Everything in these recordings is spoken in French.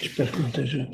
Je peux le montage.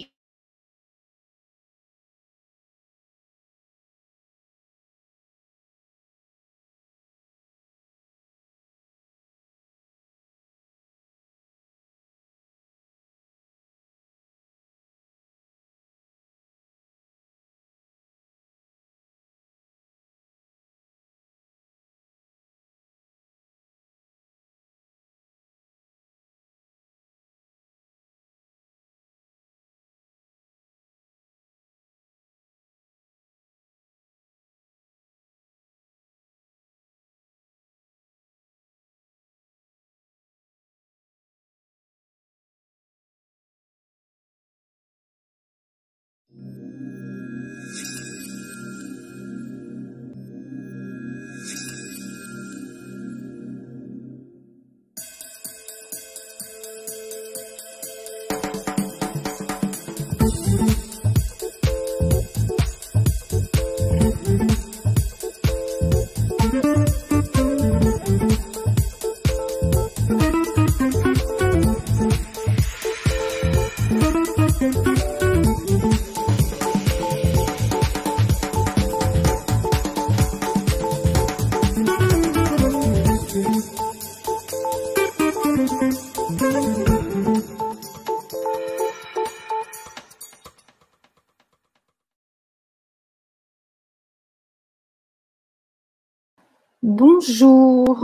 Bonjour,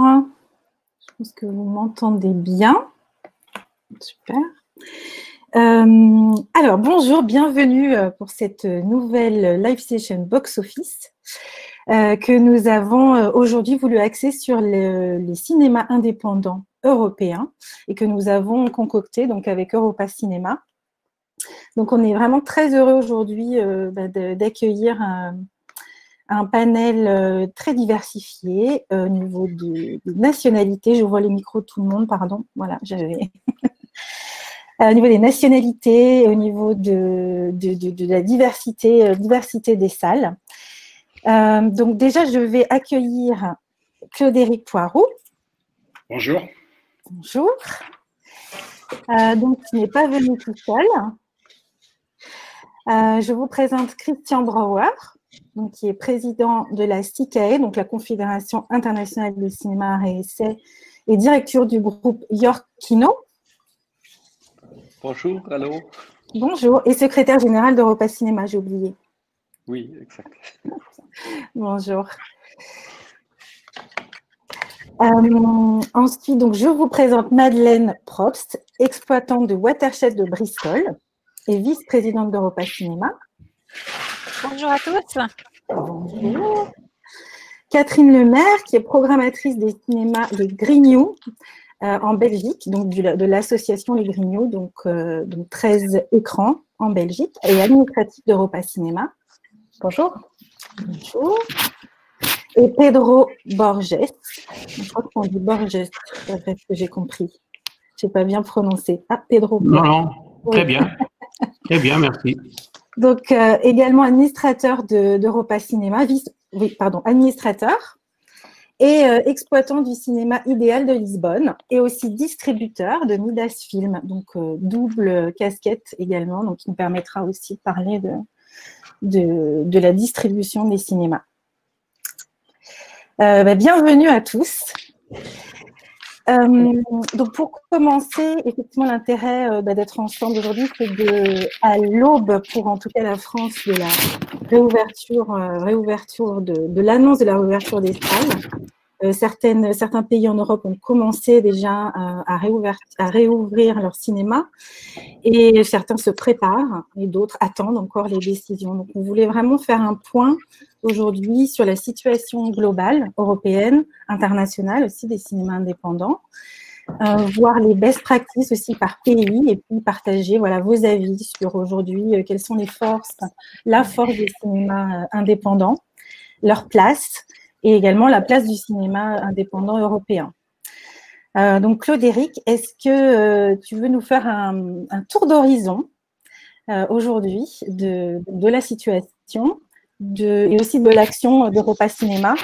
je pense que vous m'entendez bien. Super. Alors, bonjour, bienvenue pour cette nouvelle live session Box Office que nous avons aujourd'hui voulu axer sur les cinémas indépendants européens et que nous avons concocté donc avec Europa Cinéma. Donc, on est vraiment très heureux aujourd'hui d'accueillir un panel très diversifié au niveau des nationalités. Je vois les micros de tout le monde, pardon. Voilà, j'avais... au niveau des nationalités, au niveau de la diversité des salles. Donc déjà, je vais accueillir Claude-Éric Poirot. Bonjour. Bonjour. Donc, il n'est pas venu tout seul. Je vous présente Christian Brouwer, donc, qui est président de la CICAE, donc la Confédération internationale du cinéma art et essai, et directeur du groupe York Kino. Bonjour, allô. Bonjour, et secrétaire général d'Europa Cinéma, j'ai oublié. Oui, exact. Bonjour. Ensuite, donc, je vous présente Madeleine Probst, exploitante de Watershed de Bristol et vice-présidente d'Europa Cinéma. Bonjour à tous. Bonjour. Catherine Lemaire, qui est programmatrice des cinémas Les Grignoux en Belgique, donc de l'association Les Grignoux, donc 13 écrans en Belgique, et administrative d'Europa Cinéma. Bonjour. Bonjour. Et Pedro Borges, je crois qu'on dit Borges, d'après ce que j'ai compris. Je n'ai pas bien prononcé. Ah, Pedro. Non, très bien. Très bien, merci. Donc, également administrateur d'Europa Cinéma, administrateur et exploitant du cinéma idéal de Lisbonne et aussi distributeur de Midas Film, donc double casquette également, donc qui nous permettra aussi de parler de la distribution des cinémas. Bienvenue à tous. Donc pour commencer, effectivement, l'intérêt d'être ensemble aujourd'hui, c'est à l'aube, pour en tout cas la France, de la réouverture de l'annonce de la réouverture des salles. Certains pays en Europe ont commencé déjà à réouvrir leur cinéma et certains se préparent et d'autres attendent encore les décisions. Donc on voulait vraiment faire un point aujourd'hui sur la situation globale, européenne, internationale aussi des cinémas indépendants, voir les best practices aussi par pays et puis partager vos avis sur aujourd'hui quelles sont la force des cinémas indépendants, leur place et également la place du cinéma indépendant européen. Donc Claude-Éric, est-ce que tu veux nous faire un tour d'horizon aujourd'hui de la situation et aussi de l'action d'Europa Cinéma.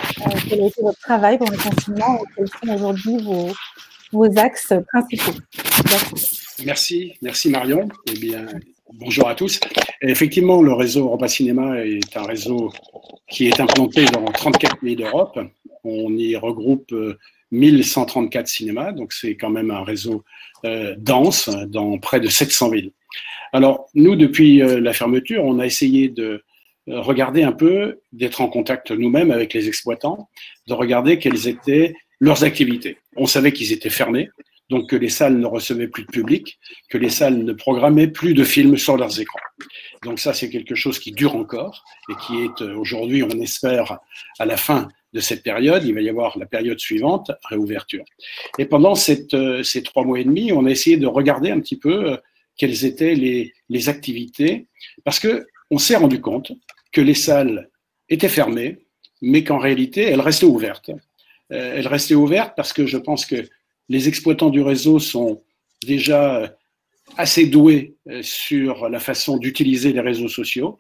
Quel a été votre travail pendant le confinement et quels sont aujourd'hui vos axes principaux? Merci Marion. Eh bien, bonjour à tous. Effectivement, le réseau Europa Cinéma est un réseau qui est implanté dans 34 pays d'Europe. On y regroupe 1134 cinémas, donc c'est quand même un réseau dense dans près de 700 villes. Alors, nous, depuis la fermeture, on a essayé de regarder un peu, d'être en contact nous-mêmes avec les exploitants, de regarder quelles étaient leurs activités. On savait qu'ils étaient fermés, donc que les salles ne recevaient plus de public, que les salles ne programmaient plus de films sur leurs écrans. Donc ça, c'est quelque chose qui dure encore et qui est aujourd'hui, on espère, à la fin de cette période. Il va y avoir la période suivante, réouverture. Et pendant ces 3 mois et demi, on a essayé de regarder un petit peu quelles étaient les activités, parce qu'on s'est rendu compte que les salles étaient fermées, mais qu'en réalité, elles restaient ouvertes. Elles restaient ouvertes parce que je pense que les exploitants du réseau sont déjà assez doués sur la façon d'utiliser les réseaux sociaux.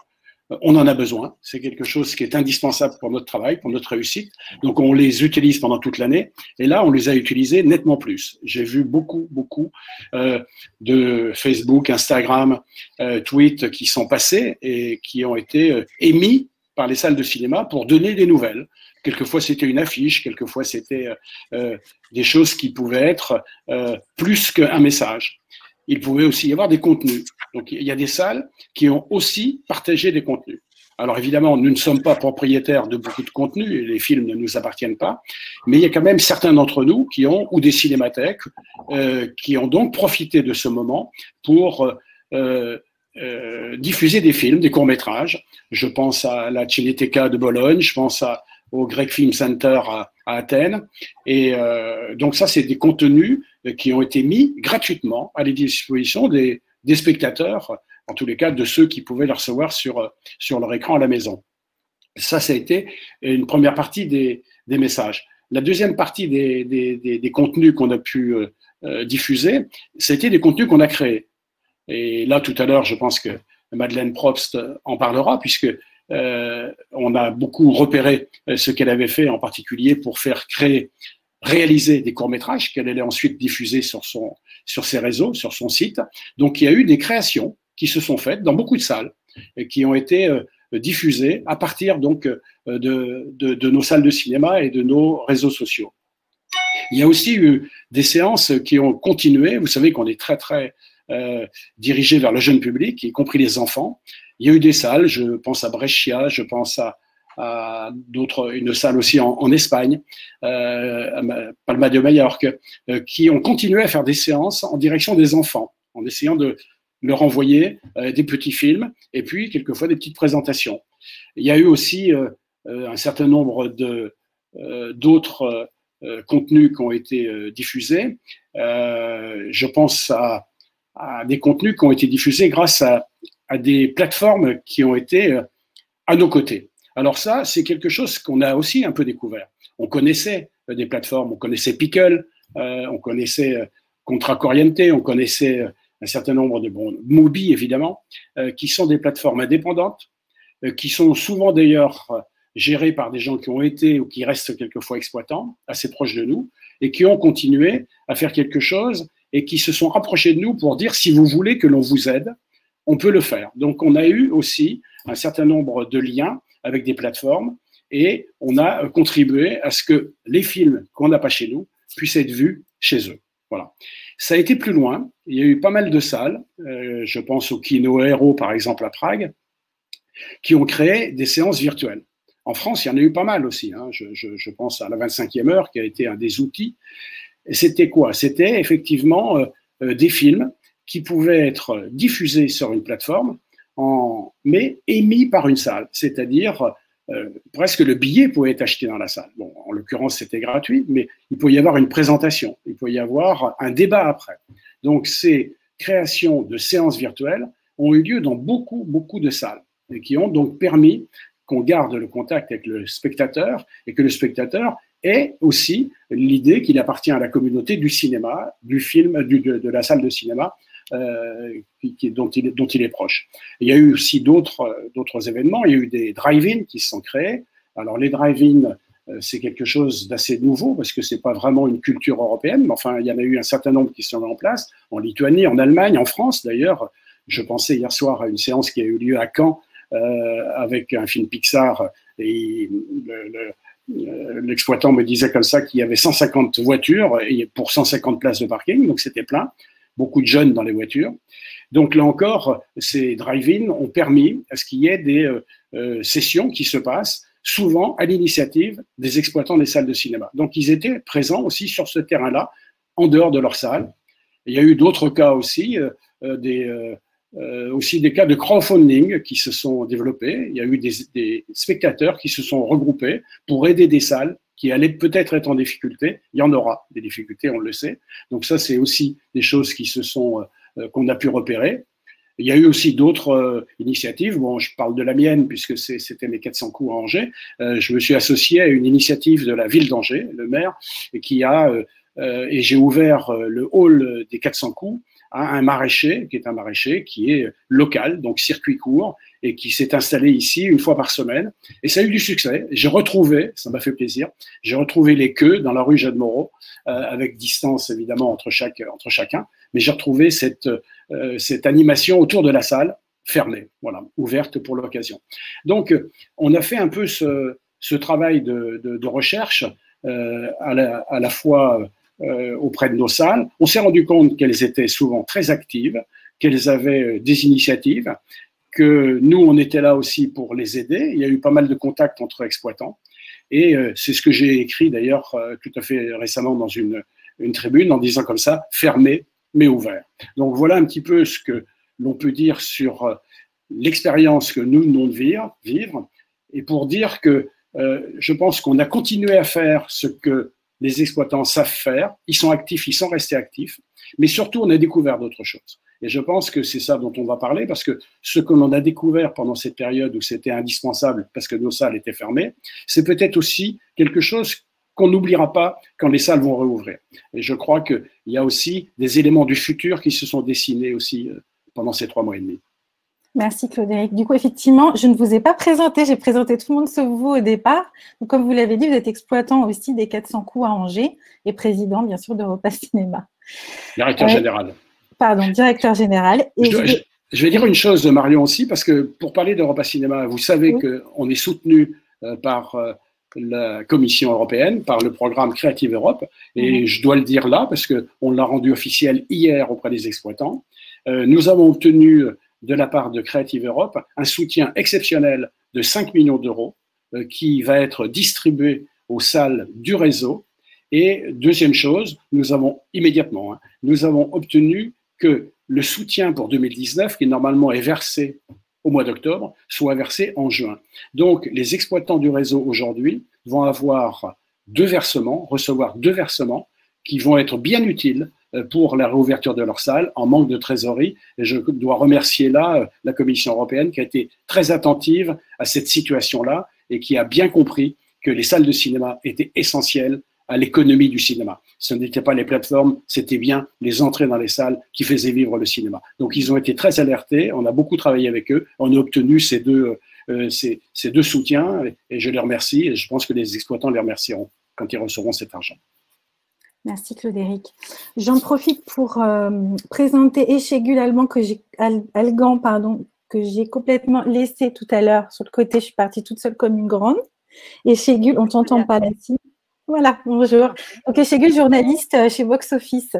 On en a besoin, c'est quelque chose qui est indispensable pour notre travail, pour notre réussite. Donc on les utilise pendant toute l'année et là on les a utilisés nettement plus. J'ai vu beaucoup de Facebook, Instagram, tweets qui sont passés et qui ont été émis par les salles de cinéma pour donner des nouvelles. Quelquefois c'était une affiche, quelquefois c'était des choses qui pouvaient être plus qu'un message. Il pouvait aussi y avoir des contenus. Donc, il y a des salles qui ont aussi partagé des contenus. Alors, évidemment, nous ne sommes pas propriétaires de beaucoup de contenus, et les films ne nous appartiennent pas, mais il y a quand même certains d'entre nous qui ont, ou des cinémathèques, qui ont donc profité de ce moment pour diffuser des films, des courts-métrages. Je pense à la Cineteca de Bologne, je pense au Grec Film Center à Athènes. Et donc ça, c'est des contenus qui ont été mis gratuitement à la disposition des spectateurs, en tous les cas de ceux qui pouvaient le recevoir sur leur écran à la maison. Ça a été une première partie des messages. La deuxième partie des contenus qu'on a pu diffuser, c'était des contenus qu'on a créés. Et là, tout à l'heure, je pense que Madeleine Probst en parlera, puisque on a beaucoup repéré ce qu'elle avait fait, en particulier pour faire réaliser des courts-métrages qu'elle allait ensuite diffuser sur ses réseaux, sur son site. Donc, il y a eu des créations qui se sont faites dans beaucoup de salles et qui ont été diffusées à partir donc de nos salles de cinéma et de nos réseaux sociaux. Il y a aussi eu des séances qui ont continué. Vous savez qu'on est très dirigé vers le jeune public, y compris les enfants. Il y a eu des salles, je pense à Brescia, je pense à une salle aussi en Espagne, à Palma de Majorque, qui ont continué à faire des séances en direction des enfants, en essayant de leur envoyer des petits films et puis quelquefois des petites présentations. Il y a eu aussi un certain nombre d'autres contenus qui ont été diffusés. Je pense à des contenus qui ont été diffusés grâce à des plateformes qui ont été à nos côtés. Alors ça, c'est quelque chose qu'on a aussi un peu découvert. On connaissait des plateformes, on connaissait Pickle, on connaissait Contra Corriente, on connaissait un certain nombre de Mubi, évidemment, qui sont des plateformes indépendantes, qui sont souvent d'ailleurs gérées par des gens qui ont été ou qui restent quelquefois exploitants, assez proches de nous, et qui ont continué à faire quelque chose et qui se sont rapprochés de nous pour dire si vous voulez que l'on vous aide, on peut le faire. Donc on a eu aussi un certain nombre de liens avec des plateformes et on a contribué à ce que les films qu'on n'a pas chez nous puissent être vus chez eux. Voilà. Ça a été plus loin. Il y a eu pas mal de salles. Je pense au Kino Aero, par exemple, à Prague, qui ont créé des séances virtuelles. En France, il y en a eu pas mal aussi. Hein. Je pense à la 25e heure, qui a été un des outils. Et c'était quoi? C'était effectivement des films qui pouvaient être diffusés sur une plateforme, mais émis par une salle, c'est-à-dire presque le billet pouvait être acheté dans la salle. Bon, en l'occurrence, c'était gratuit, mais il pouvait y avoir une présentation, il pouvait y avoir un débat après. Donc, ces créations de séances virtuelles ont eu lieu dans beaucoup de salles et qui ont donc permis qu'on garde le contact avec le spectateur et que le spectateur ait aussi l'idée qu'il appartient à la communauté du cinéma, du film, de la salle de cinéma, dont il est proche. Il y a eu aussi d'autres événements. Il y a eu des drive-in qui se sont créés. Alors les drive-in, c'est quelque chose d'assez nouveau parce que c'est pas vraiment une culture européenne, mais enfin il y en a eu un certain nombre qui sont mis en place en Lituanie, en Allemagne, en France d'ailleurs. Je pensais hier soir à une séance qui a eu lieu à Caen avec un film Pixar et l'exploitant me disait comme ça qu'il y avait 150 voitures et pour 150 places de parking, donc c'était plein, beaucoup de jeunes dans les voitures. Donc là encore, ces drive-in ont permis à ce qu'il y ait des sessions qui se passent souvent à l'initiative des exploitants des salles de cinéma. Donc ils étaient présents aussi sur ce terrain-là, en dehors de leur salle. Il y a eu d'autres cas aussi, aussi des cas de crowdfunding qui se sont développés. Il y a eu des spectateurs qui se sont regroupés pour aider des salles qui allaient peut-être être en difficulté. Il y en aura des difficultés, on le sait. Donc ça, c'est aussi des choses qu'on a pu repérer. Il y a eu aussi d'autres initiatives. Bon, je parle de la mienne puisque c'était mes 400 coups à Angers. Je me suis associé à une initiative de la ville d'Angers, le maire, et j'ai ouvert le hall des 400 coups à un maraîcher qui est local, donc circuit court, et qui s'est installé ici une fois par semaine. Et ça a eu du succès. J'ai retrouvé, ça m'a fait plaisir, j'ai retrouvé les queues dans la rue Jeanne Moreau, avec distance évidemment entre chacun, mais j'ai retrouvé cette animation autour de la salle, fermée, voilà, ouverte pour l'occasion. Donc, on a fait un peu ce travail de recherche à la fois auprès de nos salles. On s'est rendu compte qu'elles étaient souvent très actives, qu'elles avaient des initiatives, que nous, on était là aussi pour les aider. Il y a eu pas mal de contacts entre exploitants. Et c'est ce que j'ai écrit d'ailleurs tout à fait récemment dans une tribune en disant comme ça, fermé mais ouvert. Donc voilà un petit peu ce que l'on peut dire sur l'expérience que nous venons de vivre. Et pour dire que je pense qu'on a continué à faire ce que les exploitants savent faire, ils sont actifs, ils sont restés actifs, mais surtout on a découvert d'autres choses. Et je pense que c'est ça dont on va parler, parce que ce que l'on a découvert pendant cette période où c'était indispensable parce que nos salles étaient fermées, c'est peut-être aussi quelque chose qu'on n'oubliera pas quand les salles vont rouvrir. Et je crois qu'il y a aussi des éléments du futur qui se sont dessinés aussi pendant ces 3 mois et demi. Merci Claude-Éric. Du coup, effectivement, je ne vous ai pas présenté, j'ai présenté tout le monde sauf vous au départ. Donc, comme vous l'avez dit, vous êtes exploitant aussi des 400 coups à Angers et président, bien sûr, d'Europa Cinéma. Directeur général. Pardon, directeur général. Et je vais dire une chose, Marion, aussi, parce que pour parler d'Europa Cinéma, vous savez qu'on est soutenu par la Commission européenne, par le programme Creative Europe, et je dois le dire là, parce qu'on l'a rendu officiel hier auprès des exploitants. Nous avons obtenu de la part de Creative Europe un soutien exceptionnel de 5 millions d'euros qui va être distribué aux salles du réseau. Et deuxième chose, nous avons immédiatement, nous avons obtenu que le soutien pour 2019, qui normalement est versé au mois d'octobre, soit versé en juin. Donc, les exploitants du réseau aujourd'hui vont avoir recevoir deux versements qui vont être bien utiles pour la réouverture de leur salle en manque de trésorerie. Et je dois remercier là la Commission européenne qui a été très attentive à cette situation-là et qui a bien compris que les salles de cinéma étaient essentielles à l'économie du cinéma. Ce n'étaient pas les plateformes, c'était bien les entrées dans les salles qui faisaient vivre le cinéma. Donc ils ont été très alertés, on a beaucoup travaillé avec eux, on a obtenu ces deux soutiens et je les remercie et je pense que les exploitants les remercieront quand ils recevront cet argent. Merci Claude-Éric. J'en profite pour présenter Eşegül Algan que j'ai complètement laissé tout à l'heure sur le côté. Je suis partie toute seule comme une grande. Eşegül, on ne t'entend pas là-dessus. Voilà, bonjour. Donc Eşegül, journaliste chez Box Office,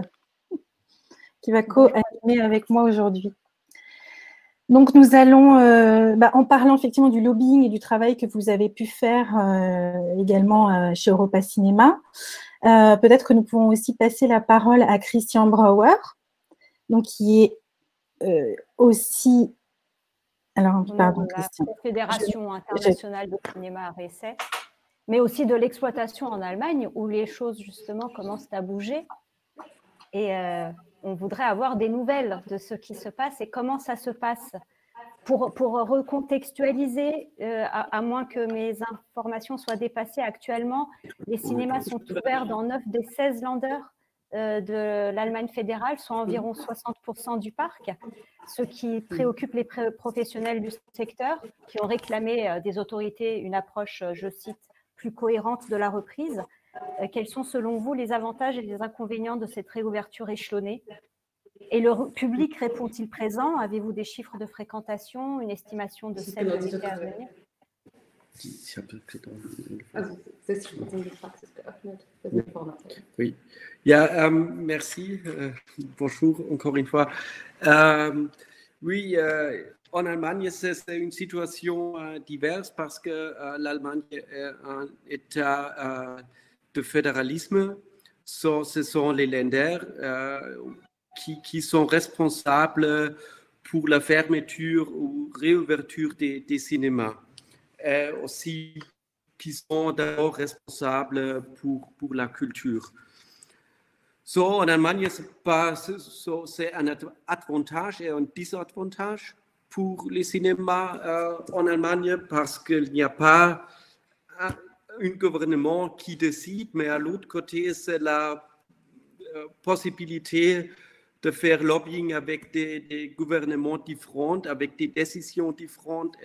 qui va co-animer avec moi aujourd'hui. Donc nous allons, en parlant effectivement du lobbying et du travail que vous avez pu faire également chez Europa Cinéma, peut-être que nous pouvons aussi passer la parole à Christian Brauer, donc qui est aussi… Alors, pardon, Christian. La Fédération internationale de cinéma à Recet, mais aussi de l'exploitation en Allemagne, où les choses, justement, commencent à bouger. Et on voudrait avoir des nouvelles de ce qui se passe et comment ça se passe. Pour recontextualiser, à moins que mes informations soient dépassées actuellement, les cinémas sont ouverts dans 9 des 16 länder de l'Allemagne fédérale, soit environ 60% du parc, ce qui préoccupe les professionnels du secteur qui ont réclamé des autorités une approche, je cite, plus cohérente de la reprise. Quels sont selon vous les avantages et les inconvénients de cette réouverture échelonnée? Et le public répond-il présent? Avez-vous des chiffres de fréquentation, une estimation de celle de l'été à venir? Oui. Ja, merci. Bonjour encore une fois. Oui, en Allemagne, c'est une situation diverse parce que l'Allemagne est un État de fédéralisme. Ce sont les Länder qui sont responsables pour la fermeture ou réouverture des cinémas. Et aussi qui sont d'abord responsables pour la culture. En Allemagne, c'est un avantage et un désavantage pour les cinémas en Allemagne parce qu'il n'y a pas un gouvernement qui décide, mais à l'autre côté, c'est la possibilité de faire lobbying avec des gouvernements différents, avec des décisions différentes.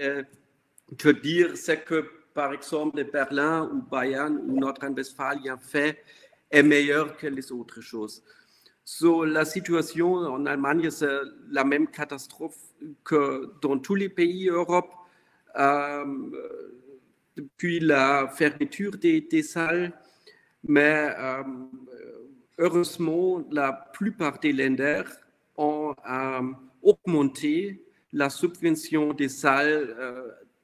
De dire ce que, par exemple, Berlin ou Bayern ou Nordrhein-Westfalen fait est meilleur que les autres choses. La situation en Allemagne, c'est la même catastrophe que dans tous les pays d'Europe. Depuis la fermeture des salles, mais heureusement, la plupart des Länder ont augmenté la subvention des salles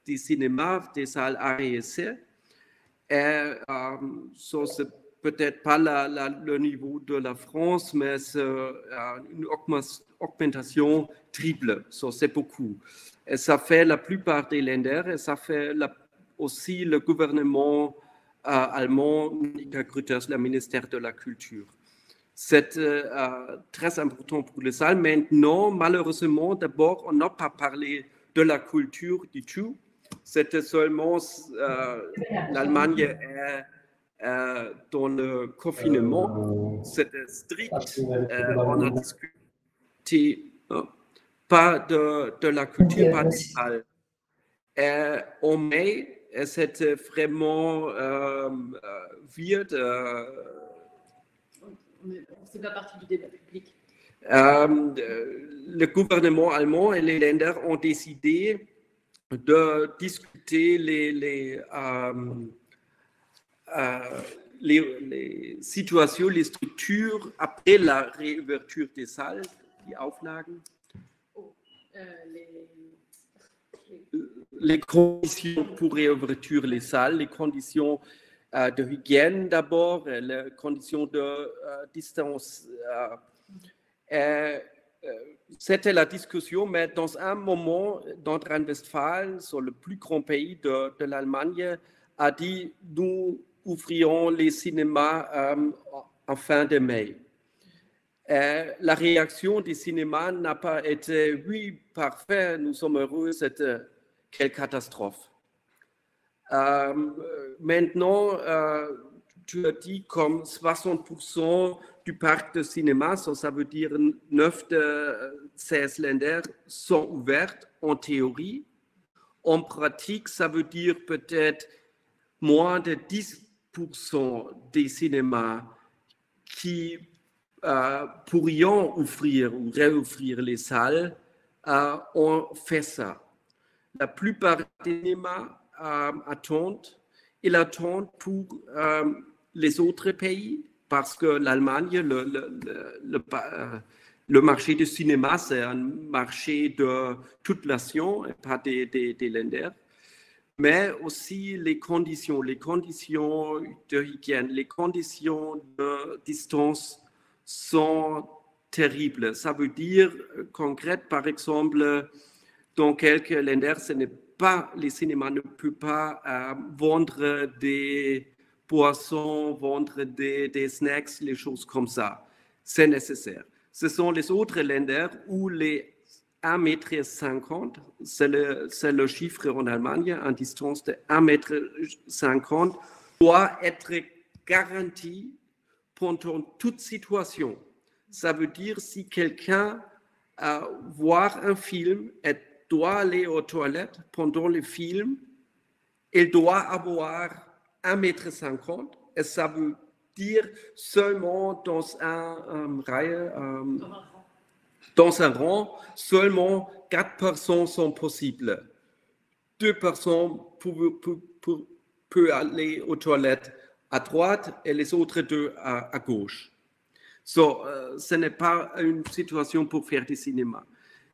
des cinémas, des salles A et C. Et c'est peut-être pas le niveau de la France, mais c'est une augmentation triple. C'est beaucoup. Et ça fait la plupart des Länder et ça fait aussi le gouvernement allemand, Monika Grütters, le ministère de la Culture. C'est très important pour les salles. Maintenant, malheureusement, d'abord, on n'a pas parlé de la culture du tout. C'était seulement l'Allemagne est dans le confinement. C'était strict. On a discuté pas de la culture, pas des salles. En mai, c'était vraiment weird. C'est pas partie du débat public. Le gouvernement allemand et les Länder ont décidé de discuter les situations, les structures après la réouverture des salles, die Auflagen. Les conditions pour réouverture les salles, les conditions de hygiène d'abord, les conditions de distance. C'était la discussion, mais dans un moment, Nordrhein-Westfalen, sur le plus grand pays de l'Allemagne, a dit nous ouvrirons les cinémas en fin de mai. La réaction des cinémas n'a pas été oui, parfait, nous sommes heureux, c'était quelle catastrophe. Maintenant, tu as dit comme 60% du parc de cinéma, ça veut dire 9 de 16 Länder sont ouverts en théorie. En pratique, ça veut dire peut-être moins de 10% des cinémas qui pourrions ouvrir ou réouvrir les salles ont fait ça. La plupart des cinémas attendent pour les autres pays parce que l'Allemagne, le marché du cinéma, c'est un marché de toute nation, pas des Länder. Mais aussi les conditions de hygiène, les conditions de distance sont terribles. Ça veut dire, concrètement, par exemple, dans quelques Länder, les cinémas ne peuvent pas vendre des boissons, vendre des snacks, les choses comme ça. C'est nécessaire. Ce sont les autres Länder où les 1,50 m, c'est le chiffre en Allemagne, une distance de 1,50 m doit être garantie pendant toute situation. Ça veut dire si quelqu'un voit un film et doit aller aux toilettes pendant le film, il doit avoir 1,50 m et ça veut dire seulement dans un rang, seulement 4 personnes sont possibles. 2 personnes peuvent aller aux toilettes à droite et les autres 2 à gauche. Ce n'est pas une situation pour faire du cinéma.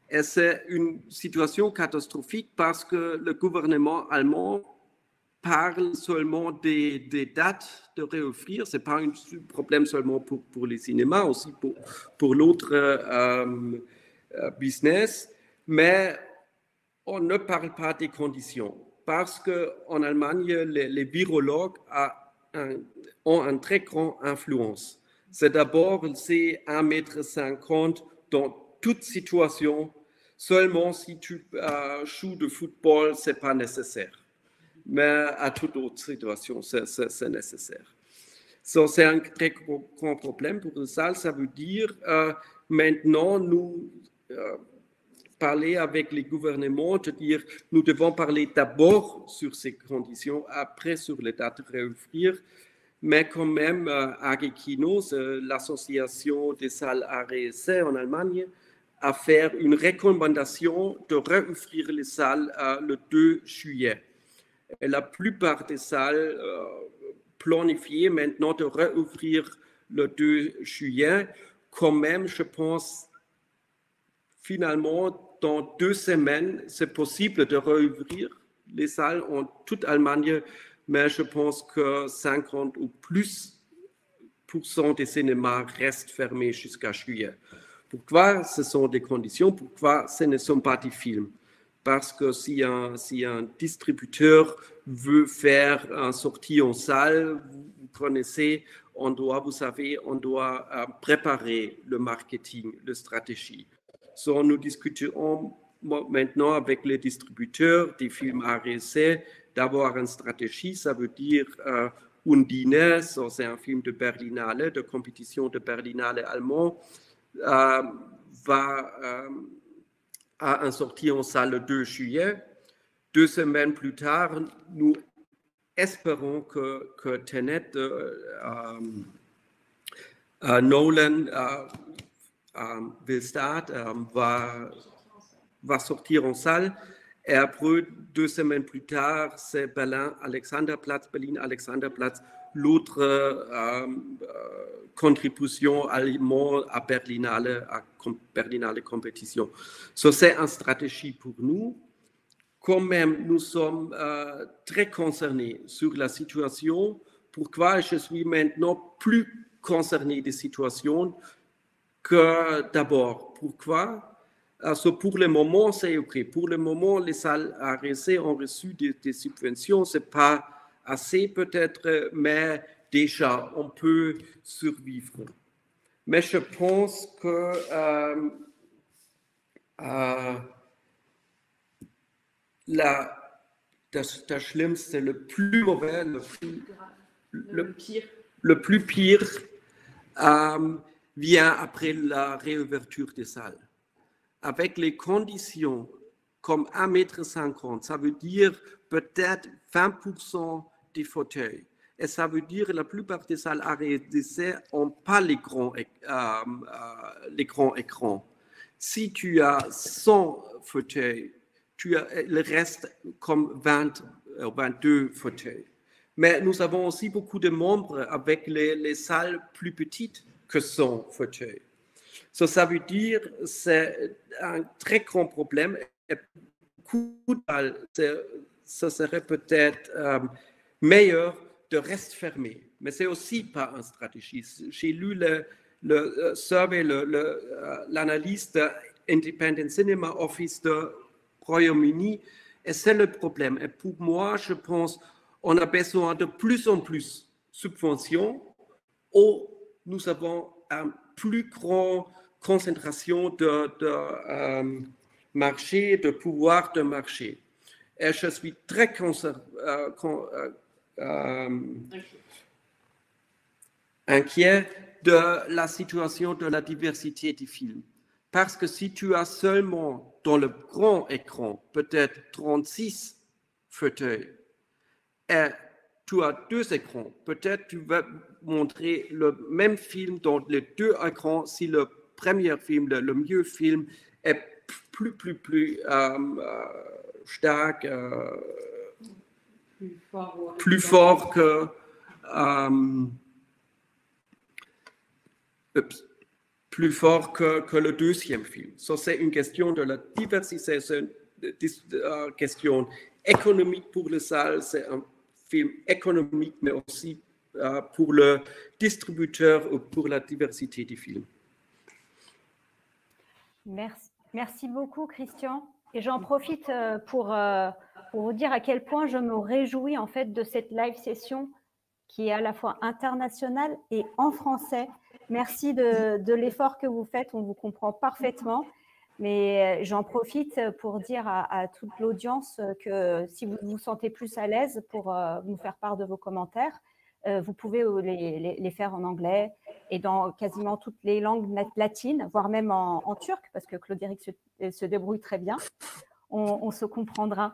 Et c'est une situation catastrophique parce que le gouvernement allemand parle seulement des dates de réouvrir. Ce n'est pas un problème seulement pour les cinémas, aussi pour l'autre business. Mais on ne parle pas des conditions parce qu'en Allemagne, les virologues ont une très grande influence. C'est d'abord 1,50 m dans toute situation. Seulement si tu joues de football, ce n'est pas nécessaire. Mais à toute autre situation, c'est nécessaire. C'est un très grand problème pour les salles. Ça veut dire maintenant, nous parler avec les gouvernements, de dire nous devons parler d'abord sur ces conditions, après sur les dates de réouvrir. Mais quand même, AG Kino, l'association des salles arts et essais en Allemagne, a fait une recommandation de réouvrir les salles le 2 juillet. Et la plupart des salles planifiées maintenant de réouvrir le 2 juillet. Quand même, je pense, finalement, dans 2 semaines, c'est possible de réouvrir les salles en toute Allemagne, mais je pense que 50 ou plus % des cinémas restent fermés jusqu'à juillet. Pourquoi ce sont des conditions? Pourquoi ce ne sont pas des films? Parce que si un distributeur veut faire une sortie en salle, vous connaissez, on doit préparer le marketing, la stratégie. Nous discutons maintenant avec les distributeurs des films arts et essais d'avoir une stratégie. Ça veut dire Undine, c'est un film de Berlinale, de compétition de Berlinale allemand, va à une sortie en salle le 2 juillet. 2 semaines plus tard, nous espérons que Tenet, Nolan, Willstadt va sortir en salle. Et après, 2 semaines plus tard, c'est Berlin Alexanderplatz, l'autre contribution allemande à Berlinale compétition. C'est une stratégie pour nous. Quand même, nous sommes très concernés sur la situation. Pourquoi je suis maintenant plus concerné des situations que d'abord? Pourquoi? Pour le moment, c'est OK. Pour le moment, les salles arts et essais ont reçu des subventions. Ce n'est pas assez peut-être, mais déjà, on peut survivre. Mais je pense que das Schlimmste, le plus mauvais, le plus pire vient après la réouverture des salles. Avec les conditions comme 1,50 m, ça veut dire peut-être 20% des fauteuils. Et ça veut dire que la plupart des salles arts et essais n'ont pas les grands écrans. Si tu as 100 fauteuils, il reste comme 20 ou 22 fauteuils. Mais nous avons aussi beaucoup de membres avec les salles plus petites que 100 fauteuils. Ça veut dire que c'est un très grand problème. Et ça serait peut-être meilleur de rester fermé. Mais ce n'est aussi pas une stratégie. J'ai lu le survey, l'analyse de Independent Cinema Office de Royaume-Uni, et c'est le problème. Et pour moi, je pense qu'on a besoin de plus en plus de subventions où nous avons une plus grande concentration de marché, de pouvoir de marché. Et je suis très inquiet de la situation de la diversité des films. Parce que si tu as seulement dans le grand écran peut-être 36 fauteuils et tu as 2 écrans, peut-être tu vas montrer le même film dans les 2 écrans si le premier film, le mieux film est plus stark, plus fort que le deuxième film. Ça, c'est une question de la diversification, question économique pour les salles. C'est un film économique, mais aussi pour le distributeur ou pour la diversité des films. Merci beaucoup, Christian. Et j'en profite pour vous dire à quel point je me réjouis en fait de cette live session qui est à la fois internationale et en français. Merci de l'effort que vous faites, on vous comprend parfaitement. Mais j'en profite pour dire à toute l'audience que si vous vous sentez plus à l'aise pour nous faire part de vos commentaires, vous pouvez les faire en anglais et dans quasiment toutes les langues latines, voire même en turc, parce que Claude-Éric se débrouille très bien. On se comprendra.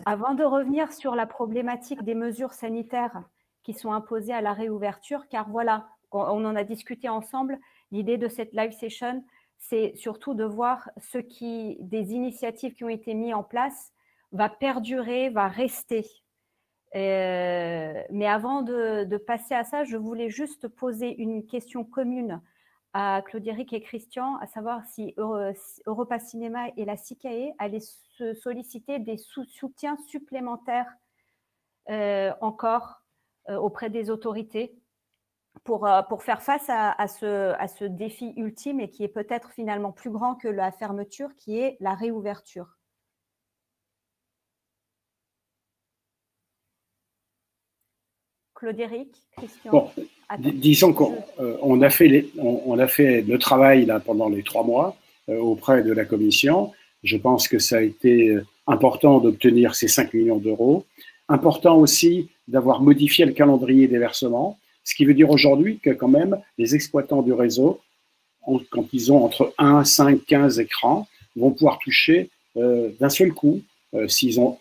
Avant de revenir sur la problématique des mesures sanitaires qui sont imposées à la réouverture, car voilà, on en a discuté ensemble, l'idée de cette live session, c'est surtout de voir des initiatives qui ont été mises en place va perdurer, va rester. Mais avant de passer à ça, je voulais juste poser une question commune à Claude-Éric et Christian, à savoir si Europa Cinéma et la SICAE allaient se solliciter des soutiens supplémentaires encore auprès des autorités pour faire face à ce défi ultime et qui est peut-être finalement plus grand que la fermeture, qui est la réouverture. Claude-Éric, Christian. Bon, disons qu'on a fait le travail là, pendant les 3 mois auprès de la Commission. Je pense que ça a été important d'obtenir ces 5 millions d'euros. Important aussi d'avoir modifié le calendrier des versements, ce qui veut dire aujourd'hui que quand même les exploitants du réseau, quand ils ont entre 1, 5, 15 écrans, vont pouvoir toucher d'un seul coup, s'ils ont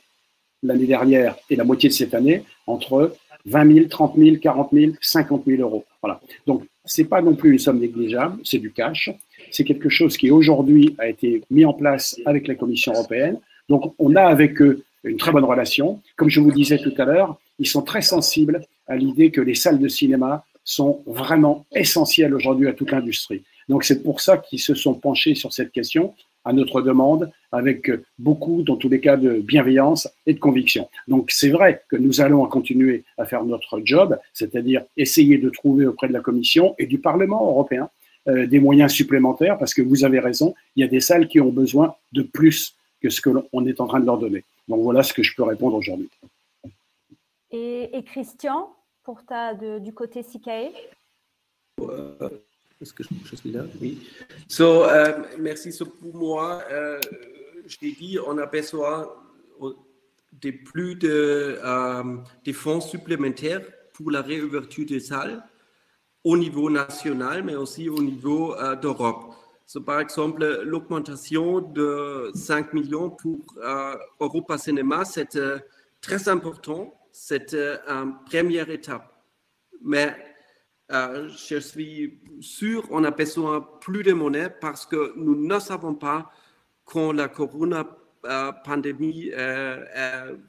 l'année dernière et la moitié de cette année, entre 20 000, 30 000, 40 000, 50 000 euros. Voilà. Donc, ce n'est pas non plus une somme négligeable, c'est du cash. C'est quelque chose qui aujourd'hui a été mis en place avec la Commission européenne. Donc, on a avec eux une très bonne relation. Comme je vous disais tout à l'heure, ils sont très sensibles à l'idée que les salles de cinéma sont vraiment essentielles aujourd'hui à toute l'industrie. Donc, c'est pour ça qu'ils se sont penchés sur cette question à notre demande, avec beaucoup, dans tous les cas, de bienveillance et de conviction. Donc, c'est vrai que nous allons continuer à faire notre job, c'est-à-dire essayer de trouver auprès de la Commission et du Parlement européen des moyens supplémentaires, parce que vous avez raison, il y a des salles qui ont besoin de plus que ce qu'on est en train de leur donner. Donc, voilà ce que je peux répondre aujourd'hui. Et Christian, pour du côté SICAE? Est-ce que je suis là? Oui. Merci. Pour moi, je l'ai dit, on a besoin de plus de fonds supplémentaires pour la réouverture des salles au niveau national, mais aussi au niveau d'Europe. Par exemple, l'augmentation de 5 millions pour Europa Cinéma, c'est très important. C'est une première étape. Mais je suis sûr qu'on a besoin plus de monnaie parce que nous ne savons pas quand la corona-pandémie est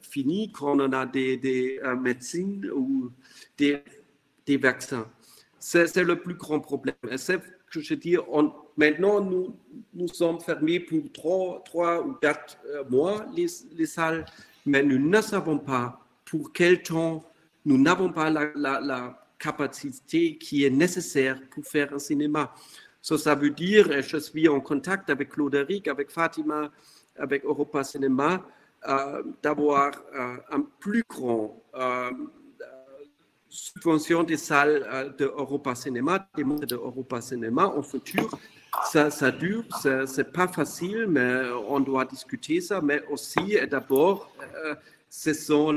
finie, quand on a des médecines ou des vaccins. C'est le plus grand problème. C'est que je dis, maintenant, nous sommes fermés pour 3 ou 4 mois, les salles, mais nous ne savons pas pour quel temps. Nous n'avons pas la capacité qui est nécessaire pour faire un cinéma. Ça veut dire, et je suis en contact avec Claude-Éric, avec Fatima, avec Europa Cinéma, d'avoir un plus grand subvention des salles de Europa Cinéma, des membres de Europa Cinéma en futur. Ça dure, c'est pas facile, mais on doit discuter ça, mais aussi, et d'abord, ce sont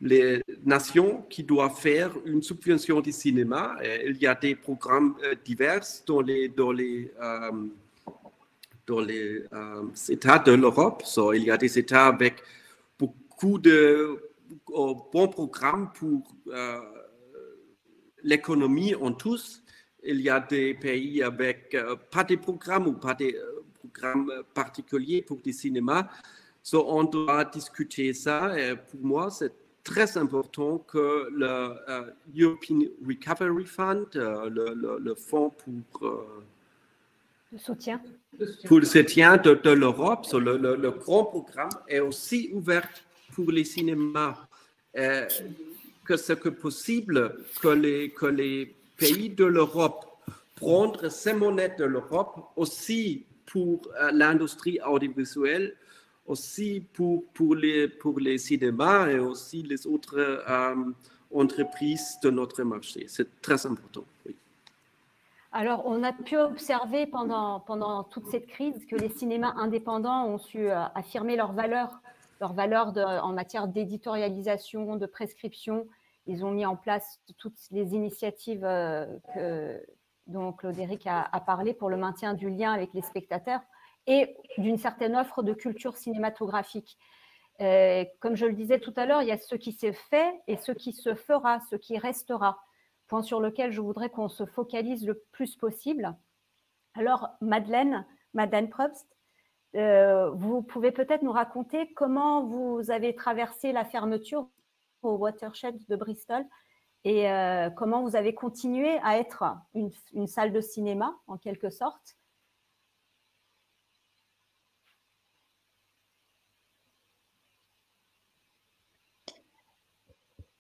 les nations qui doivent faire une subvention du cinéma. Il y a des programmes divers dans les États de l'Europe. Il y a des États avec beaucoup de bons programmes pour l'économie en tous. Il y a des pays avec pas de programmes ou pas de programmes particuliers pour des cinémas. On doit discuter ça. Et pour moi, c'est très important que le European Recovery Fund, le fonds pour le soutien de l'Europe, le grand programme est aussi ouvert pour les cinémas. Que c'est possible que les pays de l'Europe prennent ces monnaies de l'Europe aussi pour l'industrie audiovisuelle, aussi pour les cinémas et aussi les autres entreprises de notre marché. C'est très important. Oui. Alors, on a pu observer pendant toute cette crise que les cinémas indépendants ont su affirmer leurs valeurs en matière d'éditorialisation, de prescription. Ils ont mis en place toutes les initiatives dont Claude Éric a parlé pour le maintien du lien avec les spectateurs et d'une certaine offre de culture cinématographique. Comme je le disais tout à l'heure, il y a ce qui s'est fait et ce qui se fera, ce qui restera. Point sur lequel je voudrais qu'on se focalise le plus possible. Alors, Madeleine Probst, vous pouvez peut-être nous raconter comment vous avez traversé la fermeture au Watershed de Bristol et comment vous avez continué à être une salle de cinéma, en quelque sorte.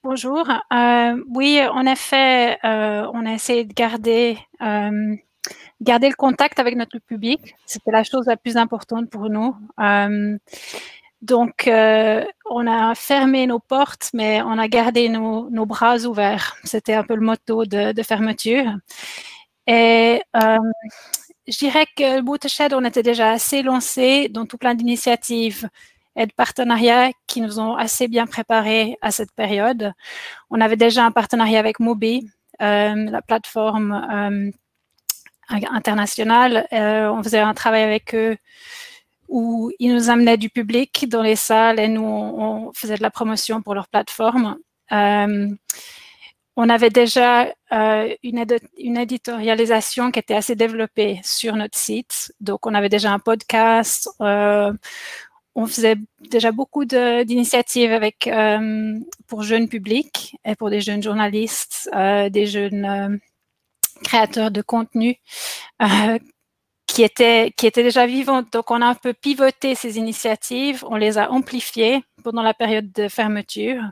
Bonjour. Oui, en effet, on a essayé de garder le contact avec notre public. C'était la chose la plus importante pour nous. Donc, on a fermé nos portes, mais on a gardé nos bras ouverts. C'était un peu le motto de fermeture. Et je dirais que Watershed, on était déjà assez lancé dans tout plein d'initiatives et de partenariats qui nous ont assez bien préparés à cette période. On avait déjà un partenariat avec Mobi, la plateforme internationale. On faisait un travail avec eux où ils nous amenaient du public dans les salles et nous, on faisait de la promotion pour leur plateforme. On avait déjà une éditorialisation qui était assez développée sur notre site. Donc, on avait déjà un podcast. On faisait déjà beaucoup d'initiatives pour jeunes publics et pour des jeunes journalistes, des jeunes créateurs de contenu qui étaient déjà vivantes. Donc, on a un peu pivoté ces initiatives, on les a amplifiées pendant la période de fermeture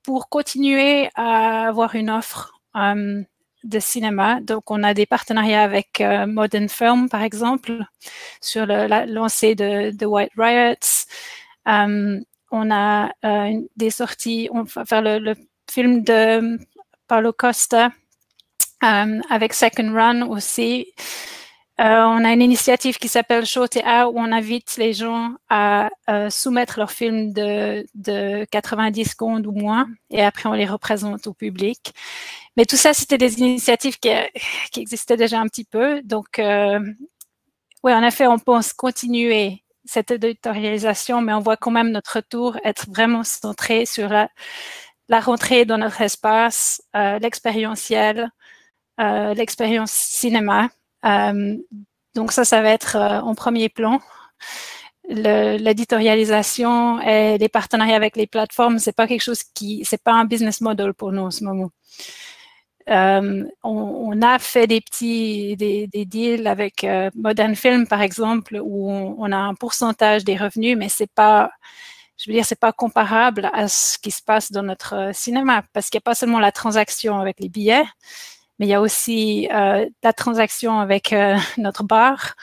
pour continuer à avoir une offre de cinéma. Donc, on a des partenariats avec Modern Film, par exemple, sur la lancée de White Riots. On a des sorties, on va faire le film de Paulo Costa avec Second Run aussi. On a une initiative qui s'appelle Show TA où on invite les gens à soumettre leurs films de 90 secondes ou moins et après on les représente au public. Mais tout ça, c'était des initiatives qui existaient déjà un petit peu. Donc, oui, en effet, on pense continuer cette éditorialisation, mais on voit quand même notre retour être vraiment centré sur la rentrée dans notre espace, l'expérientiel, l'expérience cinéma. Donc ça va être en premier plan. L'éditorialisation et les partenariats avec les plateformes, c'est pas quelque chose c'est pas un business model pour nous en ce moment. On a fait des deals avec Modern Film, par exemple, où on a un pourcentage des revenus, mais c'est pas comparable à ce qui se passe dans notre cinéma, parce qu'il n'y a pas seulement la transaction avec les billets, mais il y a aussi la transaction avec notre bar.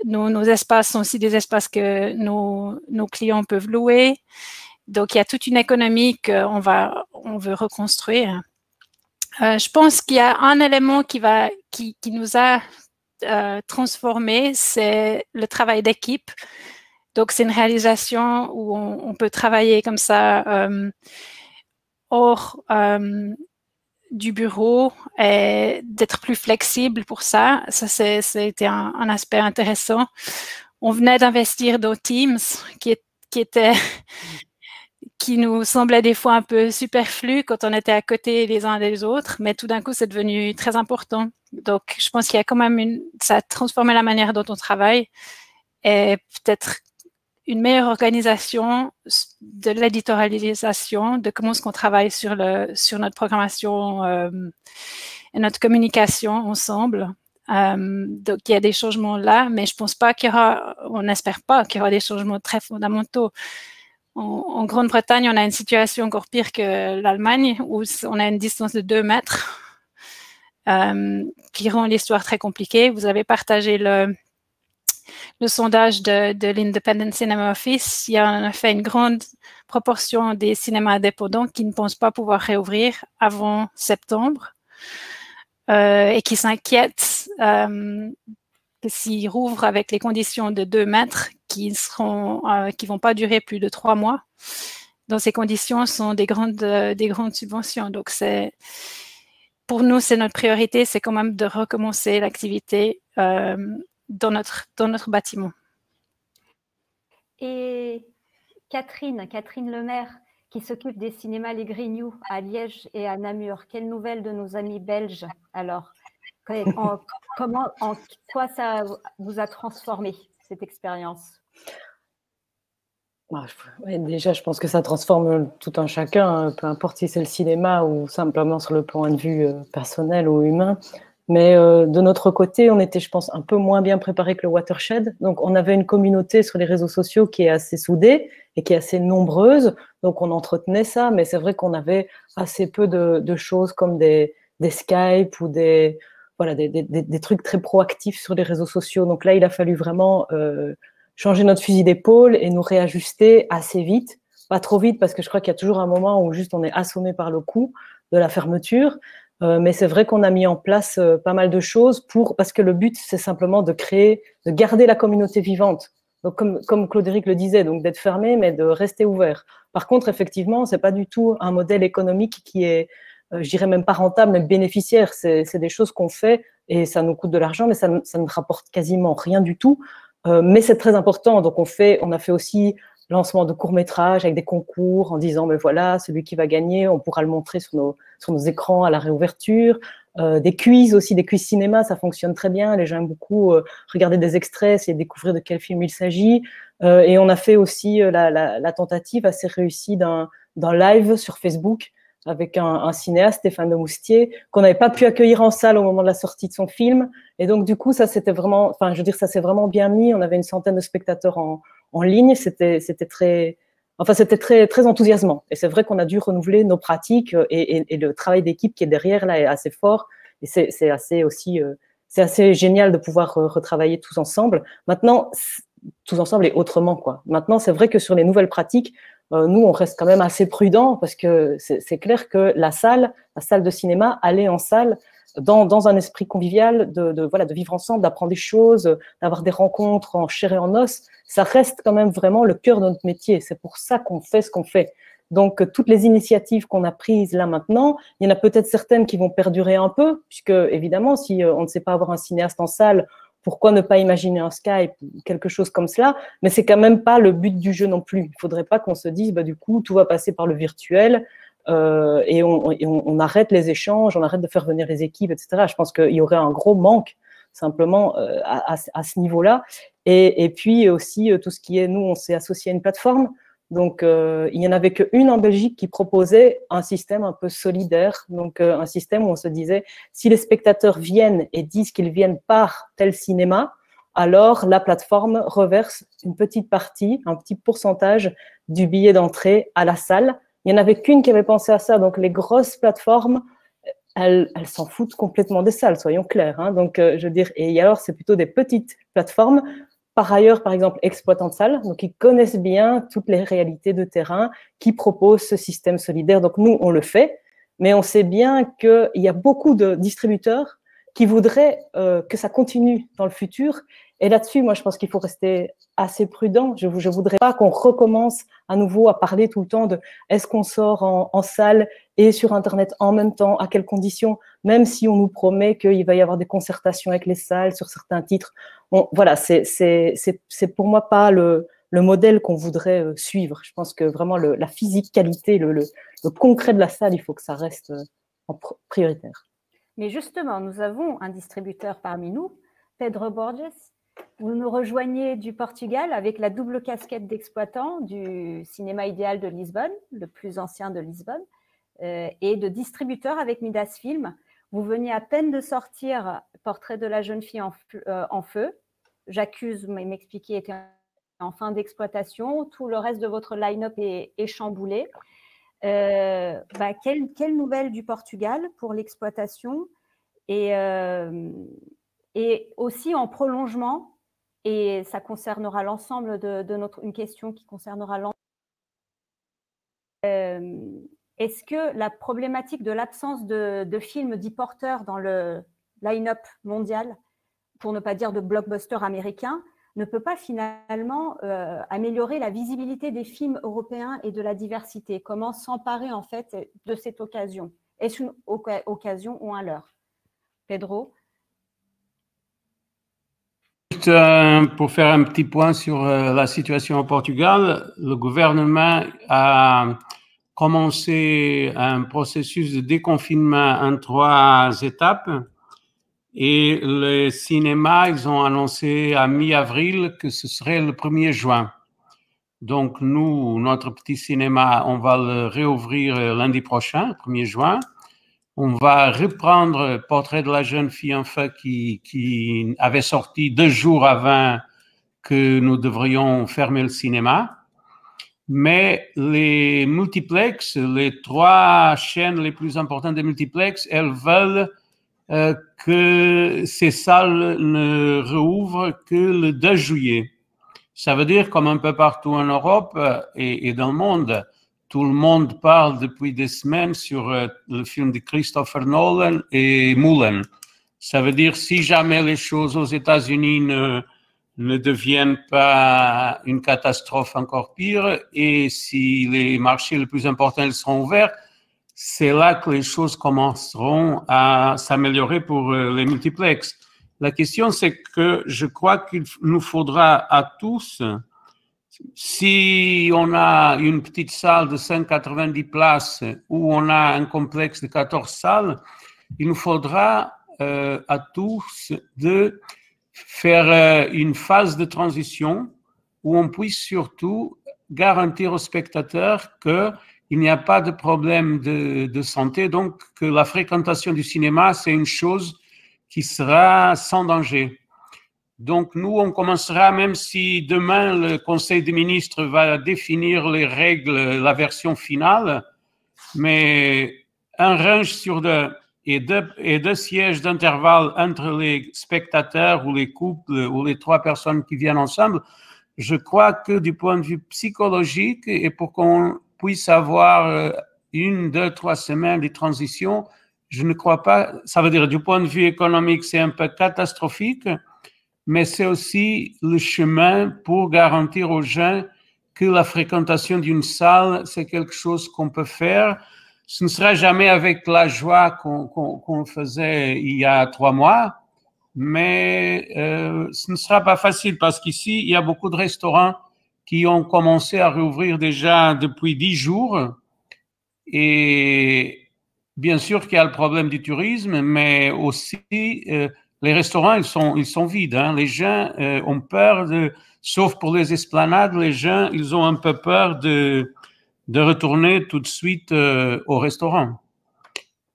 Nos espaces sont aussi des espaces que nos clients peuvent louer. Donc, il y a toute une économie qu'on veut reconstruire. Je pense qu'il y a un élément qui nous a transformés, c'est le travail d'équipe. Donc, c'est une réalisation où on peut travailler comme ça hors du bureau et d'être plus flexible pour ça. Ça, c'était un aspect intéressant. On venait d'investir dans Teams qui nous semblait des fois un peu superflu quand on était à côté les uns des autres, mais tout d'un coup, c'est devenu très important. Donc, je pense qu'il y a quand même ça a transformé la manière dont on travaille et peut-être une meilleure organisation de l'éditorialisation, de comment est-ce qu'on travaille sur notre programmation et notre communication ensemble. Donc, il y a des changements là, mais je pense pas on n'espère pas qu'il y aura des changements très fondamentaux. En Grande-Bretagne, on a une situation encore pire que l'Allemagne, où on a une distance de 2 mètres qui rend l'histoire très compliquée. Vous avez partagé le sondage de l'Independent Cinema Office. Il y a en effet une grande proportion des cinémas indépendants qui ne pensent pas pouvoir réouvrir avant septembre et qui s'inquiètent que s'ils rouvrent avec les conditions de 2 mètres qui vont pas durer plus de 3 mois. Dans ces conditions, sont des grandes subventions. Donc, pour nous, c'est notre priorité, c'est quand même de recommencer l'activité dans notre bâtiment. Et Catherine Lemaire, qui s'occupe des cinémas Les Grignoux à Liège et à Namur, quelles nouvelles de nos amis belges alors? En quoi ça vous a transformé, cette expérience? Ouais, déjà, je pense que ça transforme tout un chacun, peu importe si c'est le cinéma ou simplement sur le point de vue personnel ou humain. Mais de notre côté, on était, je pense, un peu moins bien préparés que le Watershed. Donc, on avait une communauté sur les réseaux sociaux qui est assez soudée et qui est assez nombreuse. Donc, on entretenait ça, mais c'est vrai qu'on avait assez peu de choses comme des Skype ou des trucs très proactifs sur les réseaux sociaux. Donc là, il a fallu vraiment changer notre fusil d'épaule et nous réajuster assez vite. Pas trop vite, parce que je crois qu'il y a toujours un moment où juste on est assommé par le coup de la fermeture. Mais c'est vrai qu'on a mis en place pas mal de choses parce que le but, c'est simplement de garder la communauté vivante. Donc, comme Claude-Éric le disait, donc d'être fermé, mais de rester ouvert. Par contre, effectivement, c'est pas du tout un modèle économique qui est, je dirais même pas rentable, mais bénéficiaire. C'est des choses qu'on fait et ça nous coûte de l'argent, mais ça ne rapporte quasiment rien du tout. Mais c'est très important. Donc, on a fait aussi lancement de courts-métrages avec des concours en disant, mais voilà, celui qui va gagner, on pourra le montrer sur nos écrans à la réouverture. Des quiz aussi, des quiz cinéma, ça fonctionne très bien. Les gens aiment beaucoup regarder des extraits, essayer de découvrir de quel film il s'agit. Et on a fait aussi la tentative assez réussie d'un live sur Facebook avec un cinéaste, Stéphane de Moustier, qu'on n'avait pas pu accueillir en salle au moment de la sortie de son film. Et donc, du coup, ça s'est vraiment bien mis. On avait une centaine de spectateurs en ligne. C'était très enthousiasmant. Et c'est vrai qu'on a dû renouveler nos pratiques et le travail d'équipe qui est derrière là est assez fort. Et c'est assez génial de pouvoir retravailler tous ensemble. Maintenant, tous ensemble et autrement, quoi. Maintenant, c'est vrai que sur les nouvelles pratiques, nous, on reste quand même assez prudents parce que c'est clair que la salle de cinéma, aller en salle dans un esprit convivial, de vivre ensemble, d'apprendre des choses, d'avoir des rencontres en chair et en os, ça reste quand même vraiment le cœur de notre métier. C'est pour ça qu'on fait ce qu'on fait. Donc, toutes les initiatives qu'on a prises là maintenant, il y en a peut-être certaines qui vont perdurer un peu, puisque évidemment, si on ne sait pas avoir un cinéaste en salle, pourquoi ne pas imaginer un Skype ou quelque chose comme cela? Mais c'est quand même pas le but du jeu non plus. Il faudrait pas qu'on se dise, du coup, tout va passer par le virtuel et on arrête les échanges, on arrête de faire venir les équipes, etc. Je pense qu'il y aurait un gros manque simplement à ce niveau-là. Et puis aussi, tout ce qui est, nous, on s'est associé à une plateforme. Donc, il n'y en avait qu'une en Belgique qui proposait un système un peu solidaire, donc un système où on se disait, si les spectateurs viennent et disent qu'ils viennent par tel cinéma, alors la plateforme reverse une petite partie, un petit pourcentage du billet d'entrée à la salle. Il n'y en avait qu'une qui avait pensé à ça, donc les grosses plateformes, elles s'en foutent complètement des salles, soyons clairs. Hein. Donc, je veux dire, et alors c'est plutôt des petites plateformes. Par ailleurs, par exemple, exploitants de salles, donc ils connaissent bien toutes les réalités de terrain, qui proposent ce système solidaire. Donc nous, on le fait, mais on sait bien qu'il y a beaucoup de distributeurs qui voudraient que ça continue dans le futur Et là-dessus, moi, je pense qu'il faut rester assez prudent. Je ne voudrais pas qu'on recommence à nouveau à parler tout le temps de est-ce qu'on sort en salle et sur Internet en même temps, à quelles conditions, même si on nous promet qu'il va y avoir des concertations avec les salles sur certains titres. Voilà, c'est pour moi pas le modèle qu'on voudrait suivre. Je pense que vraiment la physicalité, le concret de la salle, il faut que ça reste en prioritaire. Mais justement, nous avons un distributeur parmi nous, Pedro Borges. Vous nous rejoignez du Portugal avec la double casquette d'exploitant du Cinéma Idéal de Lisbonne, le plus ancien de Lisbonne, et de distributeur avec Midas Film. Vous veniez à peine de sortir Portrait de la jeune fille en feu. J'accuse, m'expliquer, était en fin d'exploitation. Tout le reste de votre line-up est chamboulé. Quelle nouvelle du Portugal pour l'exploitation et aussi en prolongement, et ça concernera l'ensemble de une question qui concernera l'ensemble. Est-ce que la problématique de l'absence de films dits porteurs dans le line-up mondial, pour ne pas dire de blockbuster américain, ne peut pas finalement améliorer la visibilité des films européens et de la diversité? Comment s'emparer en fait de cette occasion? Est-ce une occasion ou un leurre? Pedro? Pour faire un petit point sur la situation au Portugal, le gouvernement a commencé un processus de déconfinement en 3 étapes et les cinémas, ils ont annoncé à mi-avril que ce serait le 1er juin. Donc nous, notre petit cinéma, on va le réouvrir lundi prochain, 1er juin. On va reprendre Portrait de la jeune fille en feu qui avait sorti 2 jours avant que nous devrions fermer le cinéma. Mais les multiplex, les 3 chaînes les plus importantes des multiplex, elles veulent que ces salles ne rouvrent que le 2 juillet. Ça veut dire, comme un peu partout en Europe et dans le monde, tout le monde parle depuis des semaines sur le film de Christopher Nolan et Mulan. Ça veut dire, si jamais les choses aux États-Unis ne deviennent pas une catastrophe encore pire et si les marchés les plus importants seront ouverts, c'est là que les choses commenceront à s'améliorer pour les multiplex. La question, c'est que je crois qu'il nous faudra à tous, si on a une petite salle de 190 places ou on a un complexe de 14 salles, il nous faudra à tous de faire une phase de transition où on puisse surtout garantir aux spectateurs qu'il n'y a pas de problème de santé, donc que la fréquentation du cinéma, c'est une chose qui sera sans danger. Donc nous, on commencera, même si demain le Conseil des ministres va définir les règles, la version finale, mais un range sur 2 et 2 sièges d'intervalle entre les spectateurs ou les couples ou les 3 personnes qui viennent ensemble, je crois que du point de vue psychologique et pour qu'on puisse avoir 1, 2, 3 semaines de transition, je ne crois pas, ça veut dire du point de vue économique, c'est un peu catastrophique, mais c'est aussi le chemin pour garantir aux gens que la fréquentation d'une salle, c'est quelque chose qu'on peut faire. Ce ne sera jamais avec la joie qu'on faisait il y a 3 mois, mais ce ne sera pas facile parce qu'ici, il y a beaucoup de restaurants qui ont commencé à rouvrir déjà depuis 10 jours. Et bien sûr qu'il y a le problème du tourisme, mais aussi les restaurants, ils sont vides. Hein. Les gens ont peur, sauf pour les esplanades, les gens, ils ont un peu peur de retourner tout de suite au restaurant.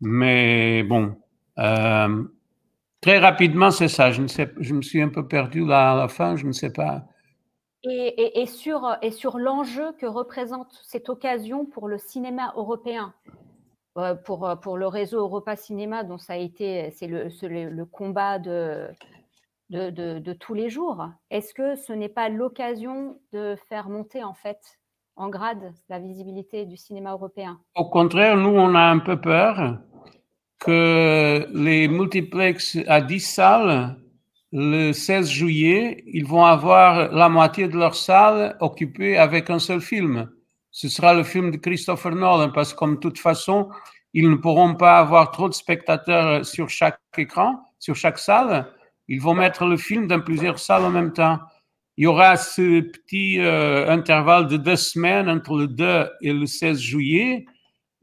Mais bon, très rapidement, c'est ça. Je me suis un peu perdu là à la fin, je ne sais pas. Et sur l'enjeu que représente cette occasion pour le cinéma européen, pour le réseau Europa Cinéma, dont ça a été, c'est le combat de tous les jours. Est-ce que ce n'est pas l'occasion de faire monter en fait en grade la visibilité du cinéma européen? Au contraire, nous, on a un peu peur que les multiplex à 10 salles le 16 juillet, ils vont avoir la moitié de leur salle occupée avec un seul film. Ce sera le film de Christopher Nolan, parce que comme de toute façon, ils ne pourront pas avoir trop de spectateurs sur chaque écran, sur chaque salle. Ils vont mettre le film dans plusieurs salles en même temps. Il y aura ce petit intervalle de 2 semaines entre le 2 et le 16 juillet,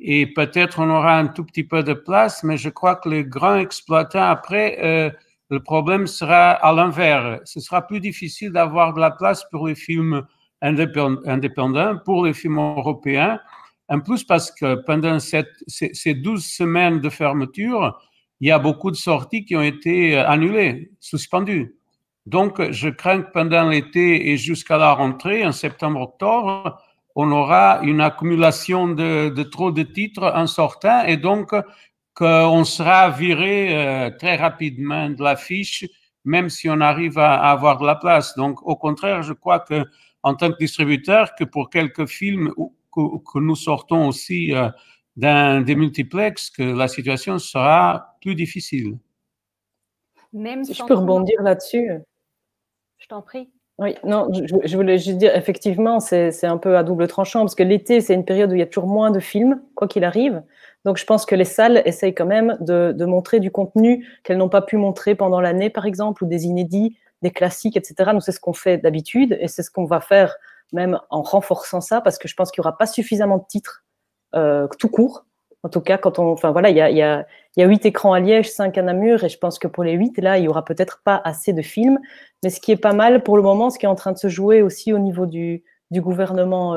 et peut-être on aura un tout petit peu de place, mais je crois que les grands exploitants, après, le problème sera à l'envers. Ce sera plus difficile d'avoir de la place pour les films indépendants, pour les films européens. En plus, parce que pendant ces 12 semaines de fermeture, il y a beaucoup de sorties qui ont été annulées, suspendues. Donc, je crains que pendant l'été et jusqu'à la rentrée, en septembre-octobre, on aura une accumulation de trop de titres en sortant, et donc qu'on sera viré très rapidement de l'affiche, même si on arrive à avoir de la place. Donc, au contraire, je crois que en tant que distributeur, que pour quelques films que nous sortons aussi dans des multiplex, que la situation sera plus difficile. Même si je peux rebondir là-dessus. Je t'en prie. Oui, non, je voulais juste dire, effectivement, c'est un peu à double tranchant, parce que l'été, c'est une période où il y a toujours moins de films, quoi qu'il arrive. Donc, je pense que les salles essayent quand même de montrer du contenu qu'elles n'ont pas pu montrer pendant l'année, par exemple, ou des inédits, des classiques, etc. Nous, c'est ce qu'on fait d'habitude, et c'est ce qu'on va faire même en renforçant ça, parce que je pense qu'il n'y aura pas suffisamment de titres tout court. En tout cas, enfin voilà, il y a 8 écrans à Liège, 5 à Namur, et je pense que pour les 8, là, il n'y aura peut-être pas assez de films. Mais ce qui est pas mal pour le moment, ce qui est en train de se jouer aussi au niveau du gouvernement,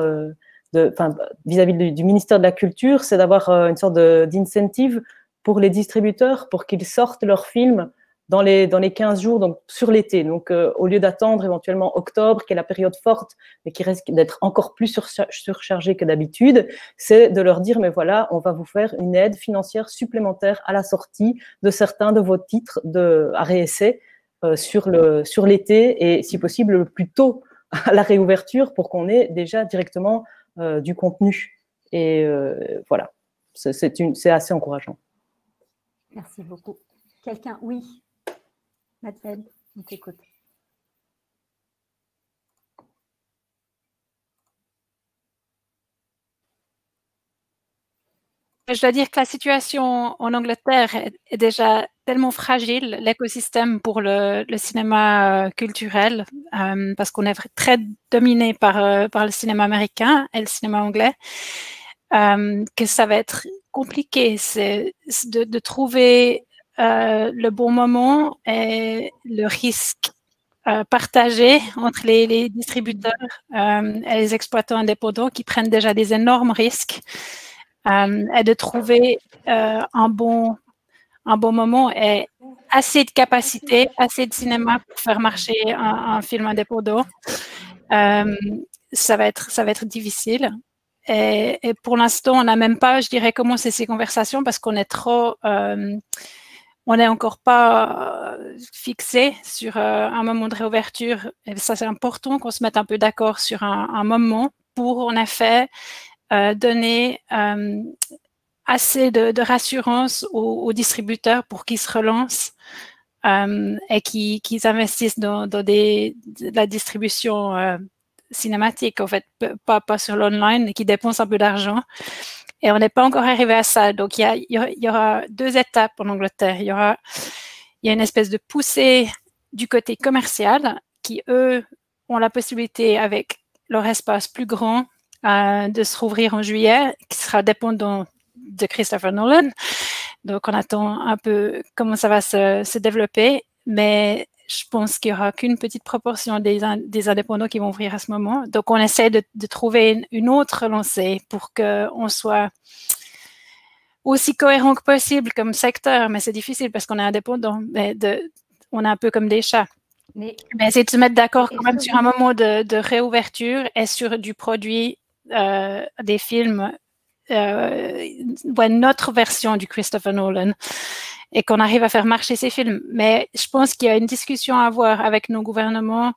vis-à-vis du ministère de la Culture, c'est d'avoir une sorte d'incentive pour les distributeurs pour qu'ils sortent leurs films dans les 15 jours, donc sur l'été. Donc, au lieu d'attendre éventuellement octobre, qui est la période forte, mais qui risque d'être encore plus surchargée que d'habitude, c'est de leur dire, mais voilà, on va vous faire une aide financière supplémentaire à la sortie de certains de vos titres à réessai sur l'été, et si possible le plus tôt à la réouverture, pour qu'on ait déjà directement du contenu. Et voilà, c'est assez encourageant. Merci beaucoup. Quelqu'un? Oui. Madeleine, on t'écoute. Je dois dire que la situation en Angleterre est déjà tellement fragile, l'écosystème pour le cinéma culturel, parce qu'on est très dominé par le cinéma américain et le cinéma anglais, que ça va être compliqué de trouver le bon moment et le risque partagé entre les distributeurs et les exploitants indépendants qui prennent déjà des énormes risques, et de trouver un bon moment et assez de capacité, assez de cinéma pour faire marcher un film indépendant. Ça va être difficile. Et pour l'instant, on n'a même pas, je dirais, commencé ces conversations parce qu'on est trop... on n'est encore pas fixé sur un moment de réouverture. Et ça, c'est important qu'on se mette un peu d'accord sur un moment pour, en effet, donner assez de rassurance aux distributeurs pour qu'ils se relancent et qu'ils investissent dans de la distribution cinématique, en fait, pas sur l'online, et qui dépensent un peu d'argent. Et on n'est pas encore arrivé à ça. Donc, il y aura 2 étapes en Angleterre. Il y a une espèce de poussée du côté commercial qui, eux, ont la possibilité, avec leur espace plus grand, de se rouvrir en juillet, qui sera dépendant de Christopher Nolan. Donc, on attend un peu comment ça va se développer. Mais je pense qu'il n'y aura qu'une petite proportion des indépendants qui vont ouvrir à ce moment. Donc, on essaie de trouver une autre lancée pour qu'on soit aussi cohérent que possible comme secteur. Mais c'est difficile parce qu'on est indépendant. On est un peu comme des chats. Mais essayer de se mettre d'accord quand même sur un moment de réouverture et sur du produit des films, notre version du Christopher Nolan, et qu'on arrive à faire marcher ces films. Mais je pense qu'il y a une discussion à avoir avec nos gouvernements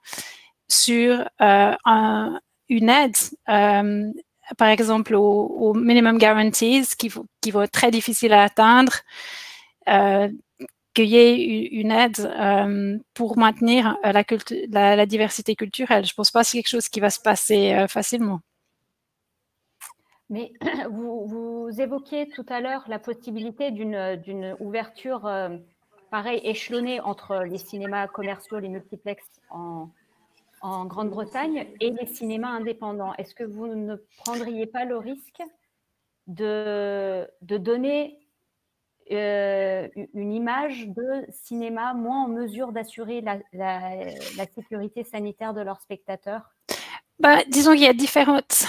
sur une aide, par exemple au minimum guarantees, qui vont être très difficiles à atteindre, qu'il y ait une aide pour maintenir la diversité culturelle. Je ne pense pas que c'est quelque chose qui va se passer facilement. Mais vous évoquiez tout à l'heure la possibilité d'une ouverture, pareil, échelonnée entre les cinémas commerciaux, les multiplexes en Grande-Bretagne et les cinémas indépendants. Est-ce que vous ne prendriez pas le risque de donner une image de cinéma moins en mesure d'assurer la sécurité sanitaire de leurs spectateurs? Disons qu'il y a différentes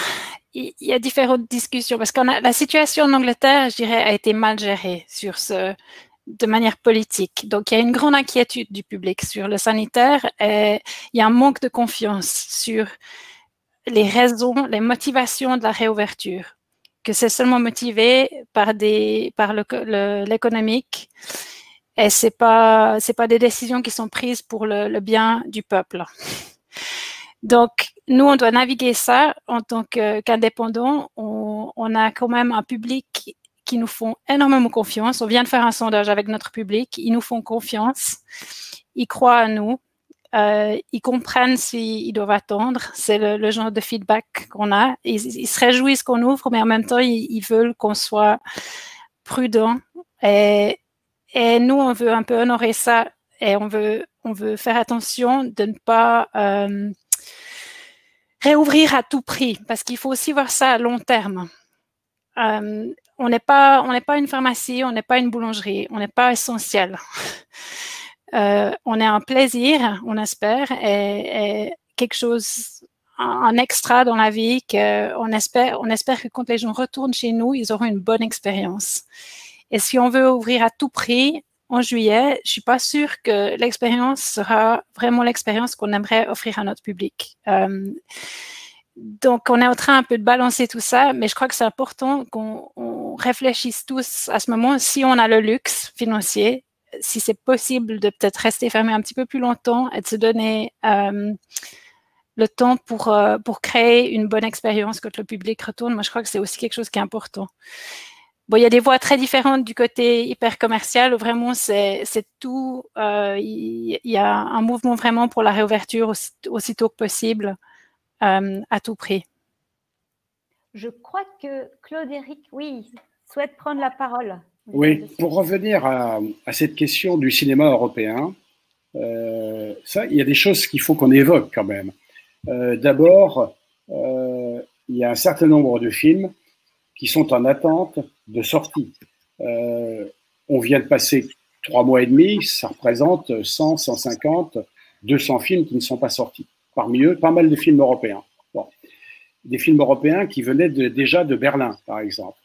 discussions, parce que la situation en Angleterre, je dirais, a été mal gérée de manière politique. Donc, il y a une grande inquiétude du public sur le sanitaire et il y a un manque de confiance sur les raisons, les motivations de la réouverture, que c'est seulement motivé par l'économique et c'est pas des décisions qui sont prises pour le bien du peuple. Donc, nous, on doit naviguer ça en tant qu'indépendants. On a quand même un public qui nous font énormément confiance. On vient de faire un sondage avec notre public. Ils nous font confiance. Ils croient à nous. Ils comprennent s'ils doivent attendre. C'est le genre de feedback qu'on a. Ils se réjouissent qu'on ouvre, mais en même temps, ils veulent qu'on soit prudent. Et nous, on veut un peu honorer ça. Et on veut faire attention de ne pas réouvrir à tout prix, parce qu'il faut aussi voir ça à long terme. On n'est pas une pharmacie, on n'est pas une boulangerie, on n'est pas essentiel. On est un plaisir, on espère, et quelque chose, un extra dans la vie, on espère que quand les gens retournent chez nous, ils auront une bonne expérience. Et si on veut ouvrir à tout prix en juillet, je suis pas sûre que l'expérience sera vraiment l'expérience qu'on aimerait offrir à notre public. Donc, on est en train un peu de balancer tout ça, mais je crois que c'est important qu'on réfléchisse tous à ce moment, si on a le luxe financier, si c'est possible de peut-être rester fermé un petit peu plus longtemps et de se donner le temps pour créer une bonne expérience quand le public retourne. Moi, je crois que c'est aussi quelque chose qui est important. Bon, il y a des voies très différentes du côté hyper commercial où vraiment c'est tout. Il y a un mouvement vraiment pour la réouverture aussitôt que possible, à tout prix. Je crois que Claude-Éric, oui, souhaite prendre la parole. Oui, pour revenir à cette question du cinéma européen, ça, il y a des choses qu'il faut qu'on évoque quand même. D'abord, il y a un certain nombre de films qui sont en attente de sortie. On vient de passer 3 mois et demi, ça représente 100, 150, 200 films qui ne sont pas sortis. Parmi eux, pas mal de films européens. Bon. Des films européens qui venaient déjà de Berlin, par exemple,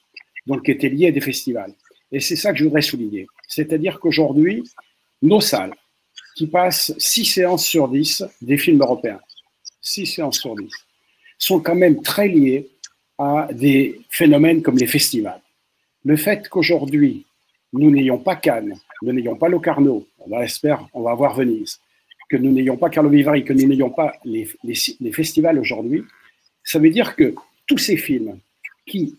donc qui étaient liés à des festivals. Et c'est ça que je voudrais souligner. C'est-à-dire qu'aujourd'hui, nos salles, qui passent 6 séances sur 10 des films européens, 6 séances sur 10, sont quand même très liées à des phénomènes comme les festivals. Le fait qu'aujourd'hui, nous n'ayons pas Cannes, nous n'ayons pas Locarno, on espère, on va avoir Venise, que nous n'ayons pas Carlo Vivari, que nous n'ayons pas les festivals aujourd'hui, ça veut dire que tous ces films qui,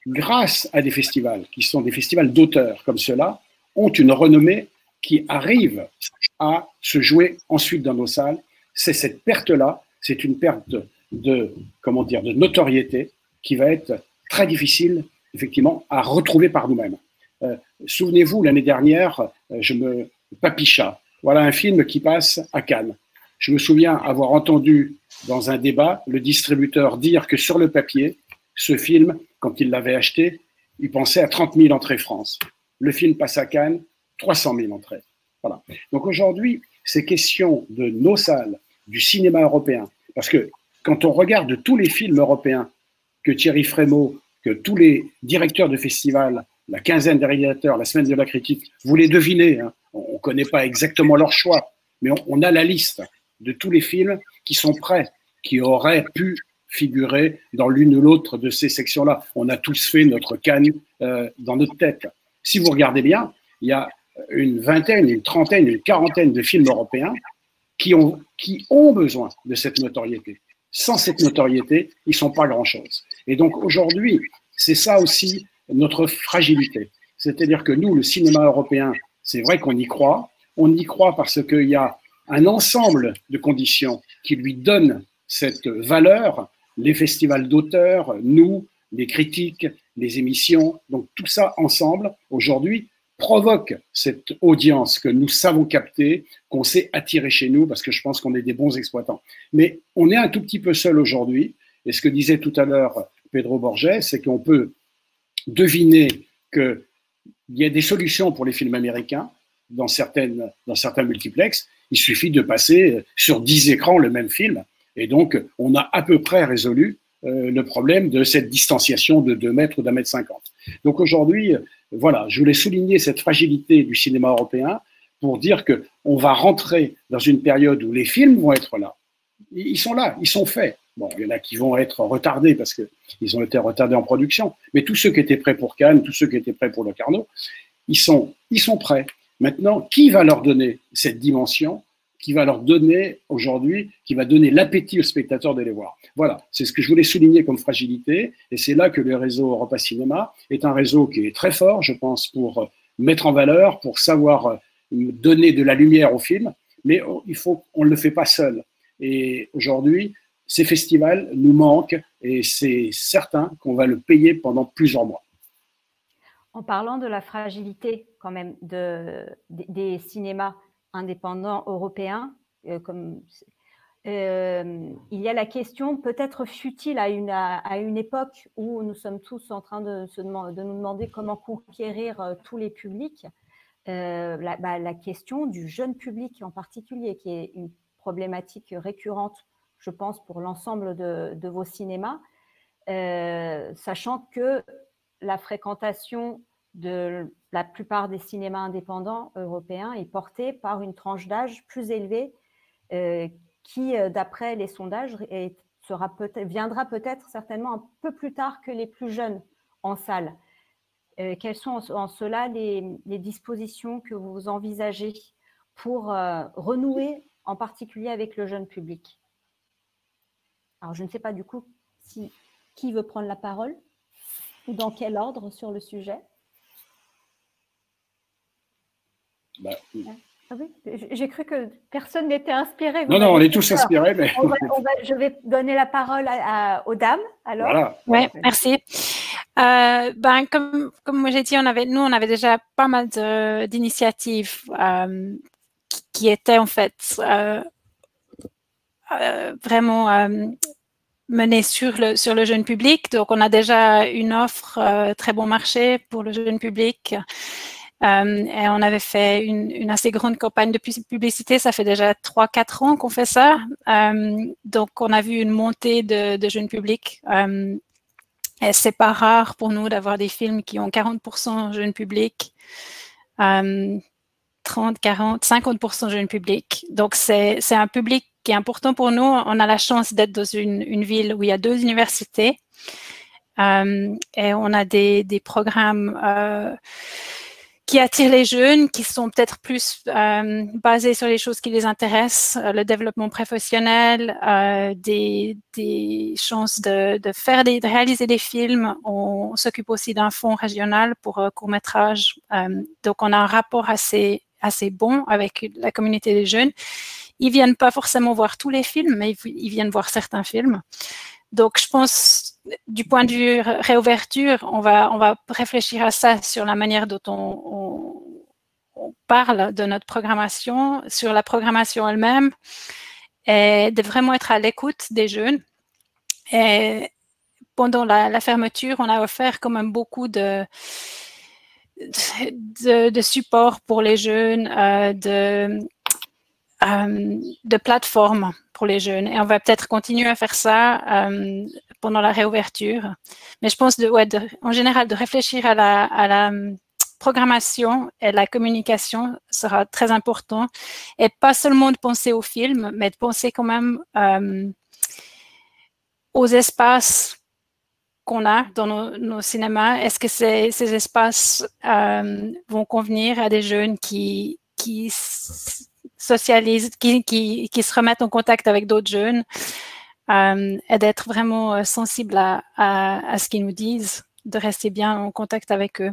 grâce à des festivals, qui sont des festivals d'auteurs comme ceux-là, ont une renommée qui arrive à se jouer ensuite dans nos salles. C'est cette perte-là, c'est une perte de notoriété qui va être très difficile, effectivement, à retrouver par nous-mêmes. Souvenez-vous, l'année dernière, Papicha, voilà un film qui passe à Cannes. Je me souviens avoir entendu dans un débat le distributeur dire que sur le papier, ce film, quand il l'avait acheté, il pensait à 30 000 entrées France. Le film passe à Cannes, 300 000 entrées. Voilà. Donc aujourd'hui, ces questions de nos salles, du cinéma européen, parce que quand on regarde tous les films européens que Thierry Frémaux, que tous les directeurs de festivals, la quinzaine des réalisateurs, la semaine de la critique, vous les devinez, hein, on ne connaît pas exactement leur choix, mais on a la liste de tous les films qui sont prêts, qui auraient pu figurer dans l'une ou l'autre de ces sections-là. On a tous fait notre Cannes dans notre tête. Si vous regardez bien, il y a une vingtaine, une trentaine, une quarantaine de films européens qui ont besoin de cette notoriété. Sans cette notoriété, ils ne sont pas grand-chose. Et donc aujourd'hui, c'est ça aussi notre fragilité. C'est-à-dire que nous, le cinéma européen, c'est vrai qu'on y croit. On y croit parce qu'il y a un ensemble de conditions qui lui donnent cette valeur, les festivals d'auteurs, nous, les critiques, les émissions, donc tout ça ensemble, aujourd'hui, provoque cette audience que nous savons capter, qu'on sait attirer chez nous, parce que je pense qu'on est des bons exploitants. Mais on est un tout petit peu seul aujourd'hui, et ce que disait tout à l'heure Pedro Borges, c'est qu'on peut deviner qu'il y a des solutions pour les films américains dans certains multiplexes. Il suffit de passer sur 10 écrans le même film, et donc on a à peu près résolu le problème de cette distanciation de 2 mètres ou d'1,50 m. Donc aujourd'hui, voilà, je voulais souligner cette fragilité du cinéma européen pour dire qu'on va rentrer dans une période où les films vont être là. Ils sont là, ils sont faits. Bon, il y en a qui vont être retardés parce qu'ils ont été retardés en production, mais tous ceux qui étaient prêts pour Cannes, tous ceux qui étaient prêts pour Locarno, ils sont prêts. Maintenant, qui va leur donner cette dimension ? Qui va leur donner aujourd'hui, qui va donner l'appétit aux spectateurs de les voir. Voilà, c'est ce que je voulais souligner comme fragilité, et c'est là que le réseau Europa Cinéma est un réseau qui est très fort, je pense, pour mettre en valeur, pour savoir donner de la lumière au film, mais on ne le fait pas seul. Et aujourd'hui, ces festivals nous manquent, et c'est certain qu'on va le payer pendant plusieurs mois. En parlant de la fragilité quand même des cinémas indépendants européens, il y a la question, peut-être fut-il à une époque où nous sommes tous en train de nous demander comment conquérir tous les publics, la question du jeune public en particulier, qui est une problématique récurrente, je pense, pour l'ensemble de vos cinémas, sachant que la fréquentation de la plupart des cinémas indépendants européens est portée par une tranche d'âge plus élevée qui, d'après les sondages, viendra peut-être certainement un peu plus tard que les plus jeunes en salle. Quelles sont en cela les dispositions que vous envisagez pour renouer en particulier avec le jeune public? Alors, je ne sais pas du coup qui veut prendre la parole ou dans quel ordre sur le sujet. Ah oui, j'ai cru que personne n'était inspiré. Non, on est tous inspirés. Mais... je vais donner la parole aux dames. Alors. Voilà. Oui, merci. Comme moi j'ai dit, on avait déjà pas mal d'initiatives qui étaient en fait vraiment menées sur le jeune public. Donc, on a déjà une offre très bon marché pour le jeune public. Et on avait fait une assez grande campagne de publicité. Ça fait déjà 3-4 ans qu'on fait ça. Donc, on a vu une montée de jeunes publics. Et c'est pas rare pour nous d'avoir des films qui ont 40% jeunes publics, 30, 40, 50% jeunes publics. Donc, c'est un public qui est important pour nous. On a la chance d'être dans une ville où il y a 2 universités. Et on a des programmes qui attirent les jeunes, qui sont peut-être plus basés sur les choses qui les intéressent, le développement professionnel, des chances de réaliser des films. On s'occupe aussi d'un fonds régional pour court-métrage. Donc, on a un rapport assez bon avec la communauté des jeunes. Ils viennent pas forcément voir tous les films, mais ils viennent voir certains films. Donc, je pense, du point de vue réouverture, on va réfléchir à ça sur la manière dont on parle de notre programmation, sur la programmation elle-même, et de vraiment être à l'écoute des jeunes. Et pendant la fermeture, on a offert quand même beaucoup de support pour les jeunes, de plateformes pour les jeunes. Et on va peut-être continuer à faire ça pendant la réouverture. Mais je pense, en général, de réfléchir à la programmation et la communication sera très important. Et pas seulement de penser aux films, mais de penser quand même aux espaces qu'on a dans nos cinémas. Est-ce que ces espaces vont convenir à des jeunes qui socialisent, qui se remettent en contact avec d'autres jeunes, et d'être vraiment sensible à ce qu'ils nous disent, de rester bien en contact avec eux.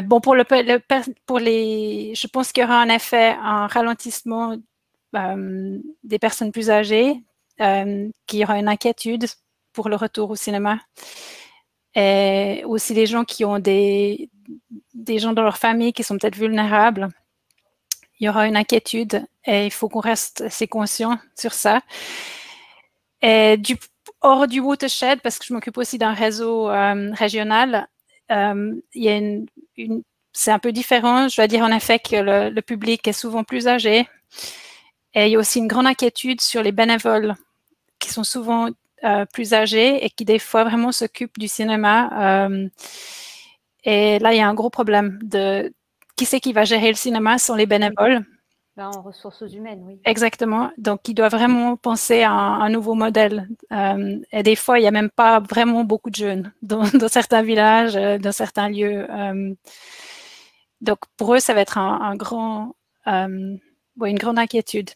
Bon, pour les, je pense qu'il y aura en effet un ralentissement des personnes plus âgées, qu'il y aura une inquiétude pour le retour au cinéma. Et aussi les gens qui ont des gens dans leur famille qui sont peut-être vulnérables. Il y aura une inquiétude et il faut qu'on reste assez conscient sur ça. Et hors du watershed, parce que je m'occupe aussi d'un réseau régional, il y a c'est un peu différent. Je dois dire en effet que le public est souvent plus âgé. Et il y a aussi une grande inquiétude sur les bénévoles qui sont souvent plus âgés et qui des fois vraiment s'occupent du cinéma. Et là, il y a un gros problème de qui c'est qui va gérer le cinéma sans les bénévoles. Là, en ressources humaines, oui. Exactement. Donc, il doit vraiment penser à un nouveau modèle. Et des fois, il n'y a même pas vraiment beaucoup de jeunes dans certains villages, dans certains lieux. Donc, pour eux, ça va être une grande inquiétude.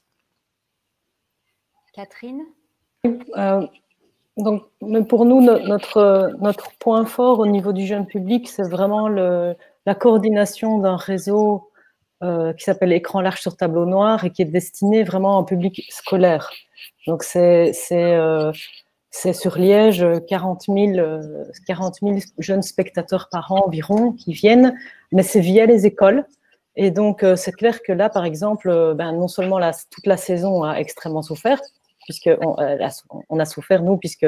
Catherine? Donc, pour nous, notre point fort au niveau du jeune public, c'est vraiment la coordination d'un réseau qui s'appelle Écran large sur tableau noir et qui est destiné vraiment à un public scolaire. Donc, c'est sur Liège 40 000 jeunes spectateurs par an environ qui viennent, mais c'est via les écoles. Et donc, c'est clair que là, par exemple, non seulement toute la saison a extrêmement souffert, puisqu'on a souffert, nous, puisque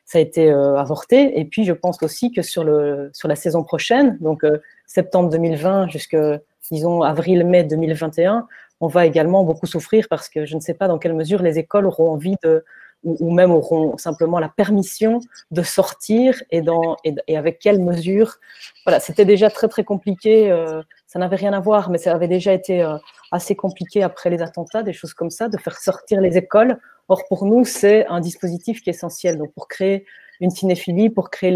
ça a été avorté. Et puis, je pense aussi que sur la saison prochaine, donc septembre 2020 jusqu'à, disons, avril-mai 2021, on va également beaucoup souffrir parce que je ne sais pas dans quelle mesure les écoles auront envie ou même auront simplement la permission de sortir et avec quelle mesure. Voilà, c'était déjà très, très compliqué. Ça n'avait rien à voir, mais ça avait déjà été assez compliqué après les attentats, des choses comme ça, de faire sortir les écoles. Or, pour nous, c'est un dispositif qui est essentiel. Donc, pour créer une cinéphilie, pour créer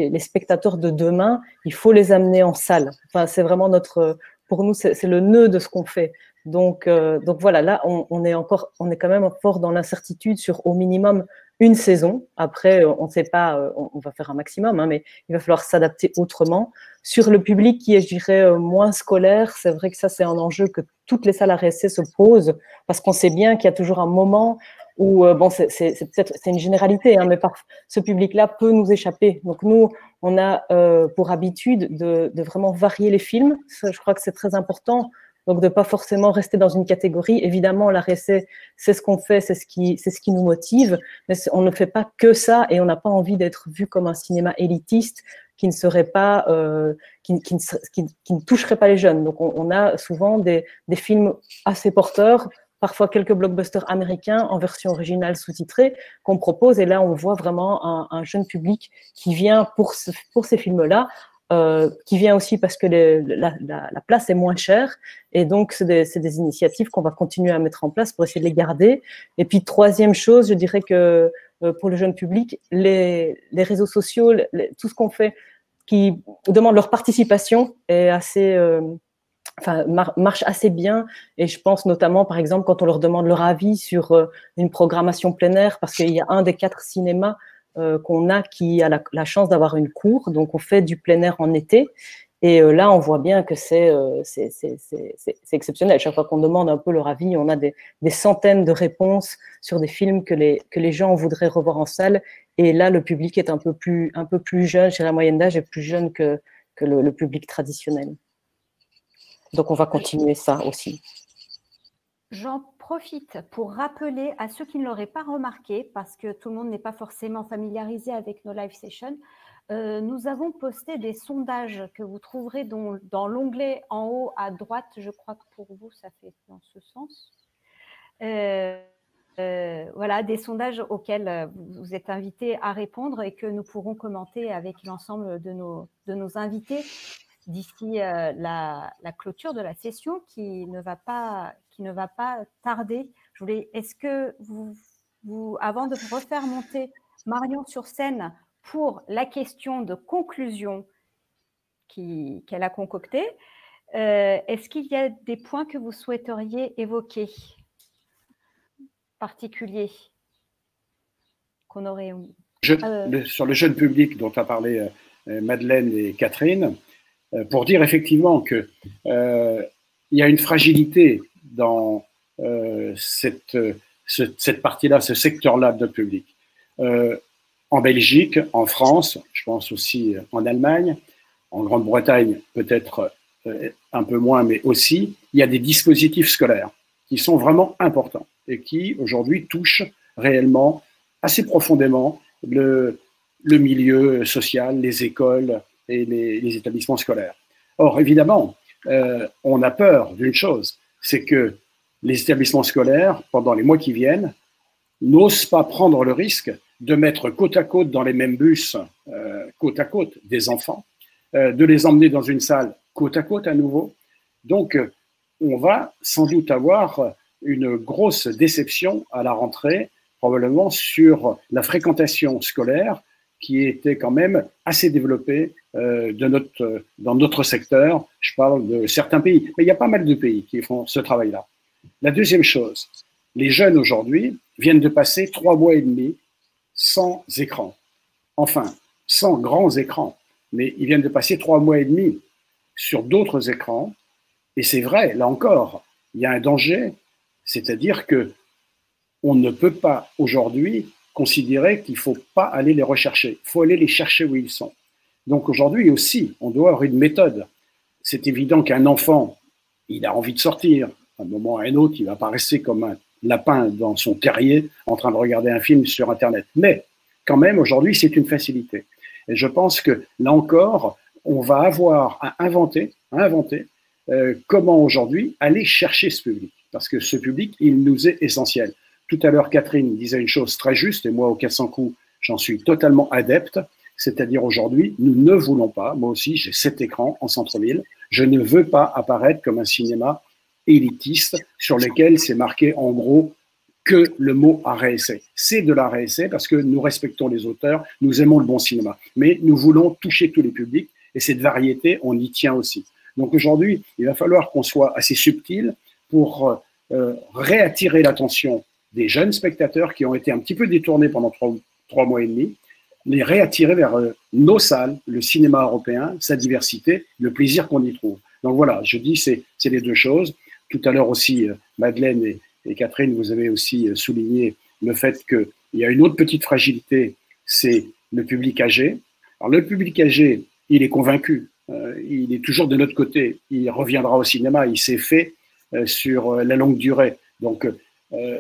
les spectateurs de demain, il faut les amener en salle. Enfin, c'est vraiment pour nous, c'est le nœud de ce qu'on fait. Donc voilà, là, on est quand même fort dans l'incertitude sur au minimum une saison. Après, on ne sait pas, on va faire un maximum, hein, mais il va falloir s'adapter autrement. Sur le public qui est, je dirais, moins scolaire, c'est vrai que ça, c'est un enjeu que toutes les salles RSC se posent, parce qu'on sait bien qu'il y a toujours un moment où, c'est une généralité, hein, mais ce public-là peut nous échapper. Donc nous, on a pour habitude de vraiment varier les films. Ça, je crois que c'est très important. Donc, de ne pas forcément rester dans une catégorie. Évidemment, l'ARSC, c'est ce qu'on fait, c'est ce qui nous motive, mais on ne fait pas que ça et on n'a pas envie d'être vu comme un cinéma élitiste qui ne serait pas, qui ne toucherait pas les jeunes. Donc, on a souvent des films assez porteurs, parfois quelques blockbusters américains en version originale sous-titrée qu'on propose. Et là, on voit vraiment un jeune public qui vient pour ces films-là, qui vient aussi parce que la place est moins chère. Et donc, c'est des initiatives qu'on va continuer à mettre en place pour essayer de les garder. Et puis, troisième chose, je dirais que pour le jeune public, les réseaux sociaux, tout ce qu'on fait qui demande leur participation est assez... marche assez bien, et je pense notamment, par exemple, quand on leur demande leur avis sur une programmation plein air, parce qu'il y a un des 4 cinémas qu'on a qui a la chance d'avoir une cour, donc on fait du plein air en été, et là on voit bien que c'est exceptionnel. Chaque fois qu'on demande un peu leur avis, on a des centaines de réponses sur des films que les gens voudraient revoir en salle, et là le public est un peu plus jeune, chez la moyenne d'âge est plus jeune que le public traditionnel. Donc, on va continuer ça aussi. J'en profite pour rappeler à ceux qui ne l'auraient pas remarqué, parce que tout le monde n'est pas forcément familiarisé avec nos live sessions, nous avons posté des sondages que vous trouverez dans l'onglet en haut à droite. Je crois que pour vous, ça fait dans ce sens. Voilà, des sondages auxquels vous êtes invités à répondre et que nous pourrons commenter avec l'ensemble de nos invités d'ici la clôture de la session qui ne va pas tarder. Est-ce que vous, avant de refaire monter Marion sur scène pour la question de conclusion qu'elle a concoctée, est-ce qu'il y a des points que vous souhaiteriez évoquer particuliers qu'on aurait... Sur le jeune public dont a parlé Madeleine et Catherine, pour dire effectivement que il y a une fragilité dans cette partie-là, ce secteur-là de notre public. En Belgique, en France, je pense aussi en Allemagne, en Grande-Bretagne peut-être un peu moins, mais aussi, il y a des dispositifs scolaires qui sont vraiment importants et qui aujourd'hui touchent réellement assez profondément le milieu social, les écoles et les établissements scolaires. Or, évidemment, on a peur d'une chose, c'est que les établissements scolaires, pendant les mois qui viennent, n'osent pas prendre le risque de mettre côte à côte dans les mêmes bus, côte à côte, des enfants, de les emmener dans une salle côte à côte à nouveau. Donc, on va sans doute avoir une grosse déception à la rentrée, probablement sur la fréquentation scolaire qui était quand même assez développée dans notre secteur. Je parle de certains pays, mais il y a pas mal de pays qui font ce travail-là. La deuxième chose, les jeunes aujourd'hui viennent de passer 3 mois et demi sans écran. Enfin, sans grands écrans, mais ils viennent de passer 3 mois et demi sur d'autres écrans. Et c'est vrai, là encore, il y a un danger, c'est-à-dire que on ne peut pas aujourd'hui considérer qu'il ne faut pas aller les rechercher. Il faut aller les chercher où ils sont. Donc aujourd'hui aussi, on doit avoir une méthode. C'est évident qu'un enfant, il a envie de sortir. À un moment ou à un autre, il ne va pas rester comme un lapin dans son terrier en train de regarder un film sur Internet. Mais quand même, aujourd'hui, c'est une facilité. Et je pense que là encore, on va avoir à inventer comment aujourd'hui aller chercher ce public. Parce que ce public, il nous est essentiel. Tout à l'heure, Catherine disait une chose très juste, et moi, au 400 coups, j'en suis totalement adepte. C'est-à-dire aujourd'hui, nous ne voulons pas, moi aussi, j'ai 7 écrans en centre-ville, je ne veux pas apparaître comme un cinéma élitiste sur lequel c'est marqué en gros que le mot arrêt essai. C'est de l'arrêt essai parce que nous respectons les auteurs, nous aimons le bon cinéma, mais nous voulons toucher tous les publics et cette variété, on y tient aussi. Donc aujourd'hui, il va falloir qu'on soit assez subtil pour réattirer l'attention des jeunes spectateurs qui ont été un petit peu détournés pendant 3 mois et demi, les réattirer vers nos salles, le cinéma européen, sa diversité, le plaisir qu'on y trouve. Donc voilà, je dis c'est les deux choses. Tout à l'heure aussi, Madeleine et Catherine, vous avez aussi souligné le fait qu'il y a une autre petite fragilité, c'est le public âgé. Alors le public âgé, il est convaincu, il est toujours de notre côté, il reviendra au cinéma, il s'est fait sur la longue durée. Donc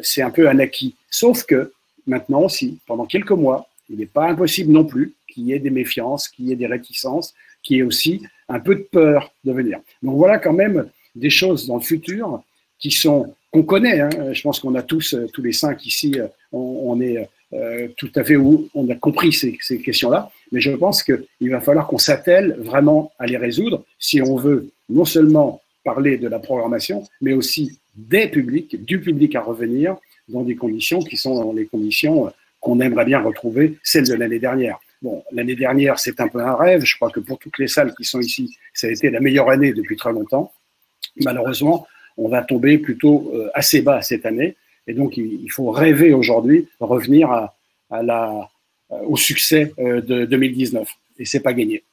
c'est un peu un acquis. Sauf que maintenant aussi, pendant quelques mois, il n'est pas impossible non plus qu'il y ait des méfiances, qu'il y ait des réticences, qu'il y ait aussi un peu de peur de venir. Donc voilà quand même des choses dans le futur qu'on connaît. Hein. Je pense qu'on a tous les 5 ici, on est tout à fait où on a compris ces questions-là. Mais je pense qu'il va falloir qu'on s'attelle vraiment à les résoudre si on veut non seulement parler de la programmation, mais aussi du public à revenir dans des conditions qui sont les conditions qu'on aimerait bien retrouver, celles de l'année dernière. Bon, l'année dernière, c'est un peu un rêve. Je crois que pour toutes les salles qui sont ici, ça a été la meilleure année depuis très longtemps. Malheureusement, on va tomber plutôt assez bas cette année. Et donc, il faut rêver aujourd'hui, revenir au succès de 2019. Et c'est pas gagné.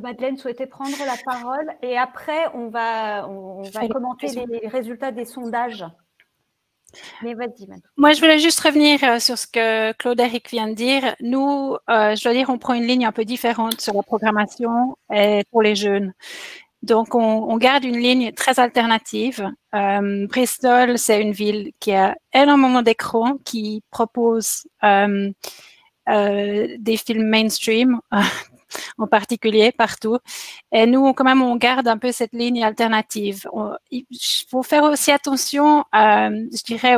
Madeleine souhaitait prendre la parole. Et après, on va commenter les résultats des sondages. Mais vas-y, Madeleine. Moi, je voulais juste revenir sur ce que Claude-Éric vient de dire. Nous, je dois dire, on prend une ligne un peu différente sur la programmation pour les jeunes. Donc, on garde une ligne très alternative. Bristol, c'est une ville qui a énormément d'écrans, qui propose des films mainstream, en particulier partout. Et nous, quand même, on garde un peu cette ligne alternative. Il faut faire aussi attention, je dirais,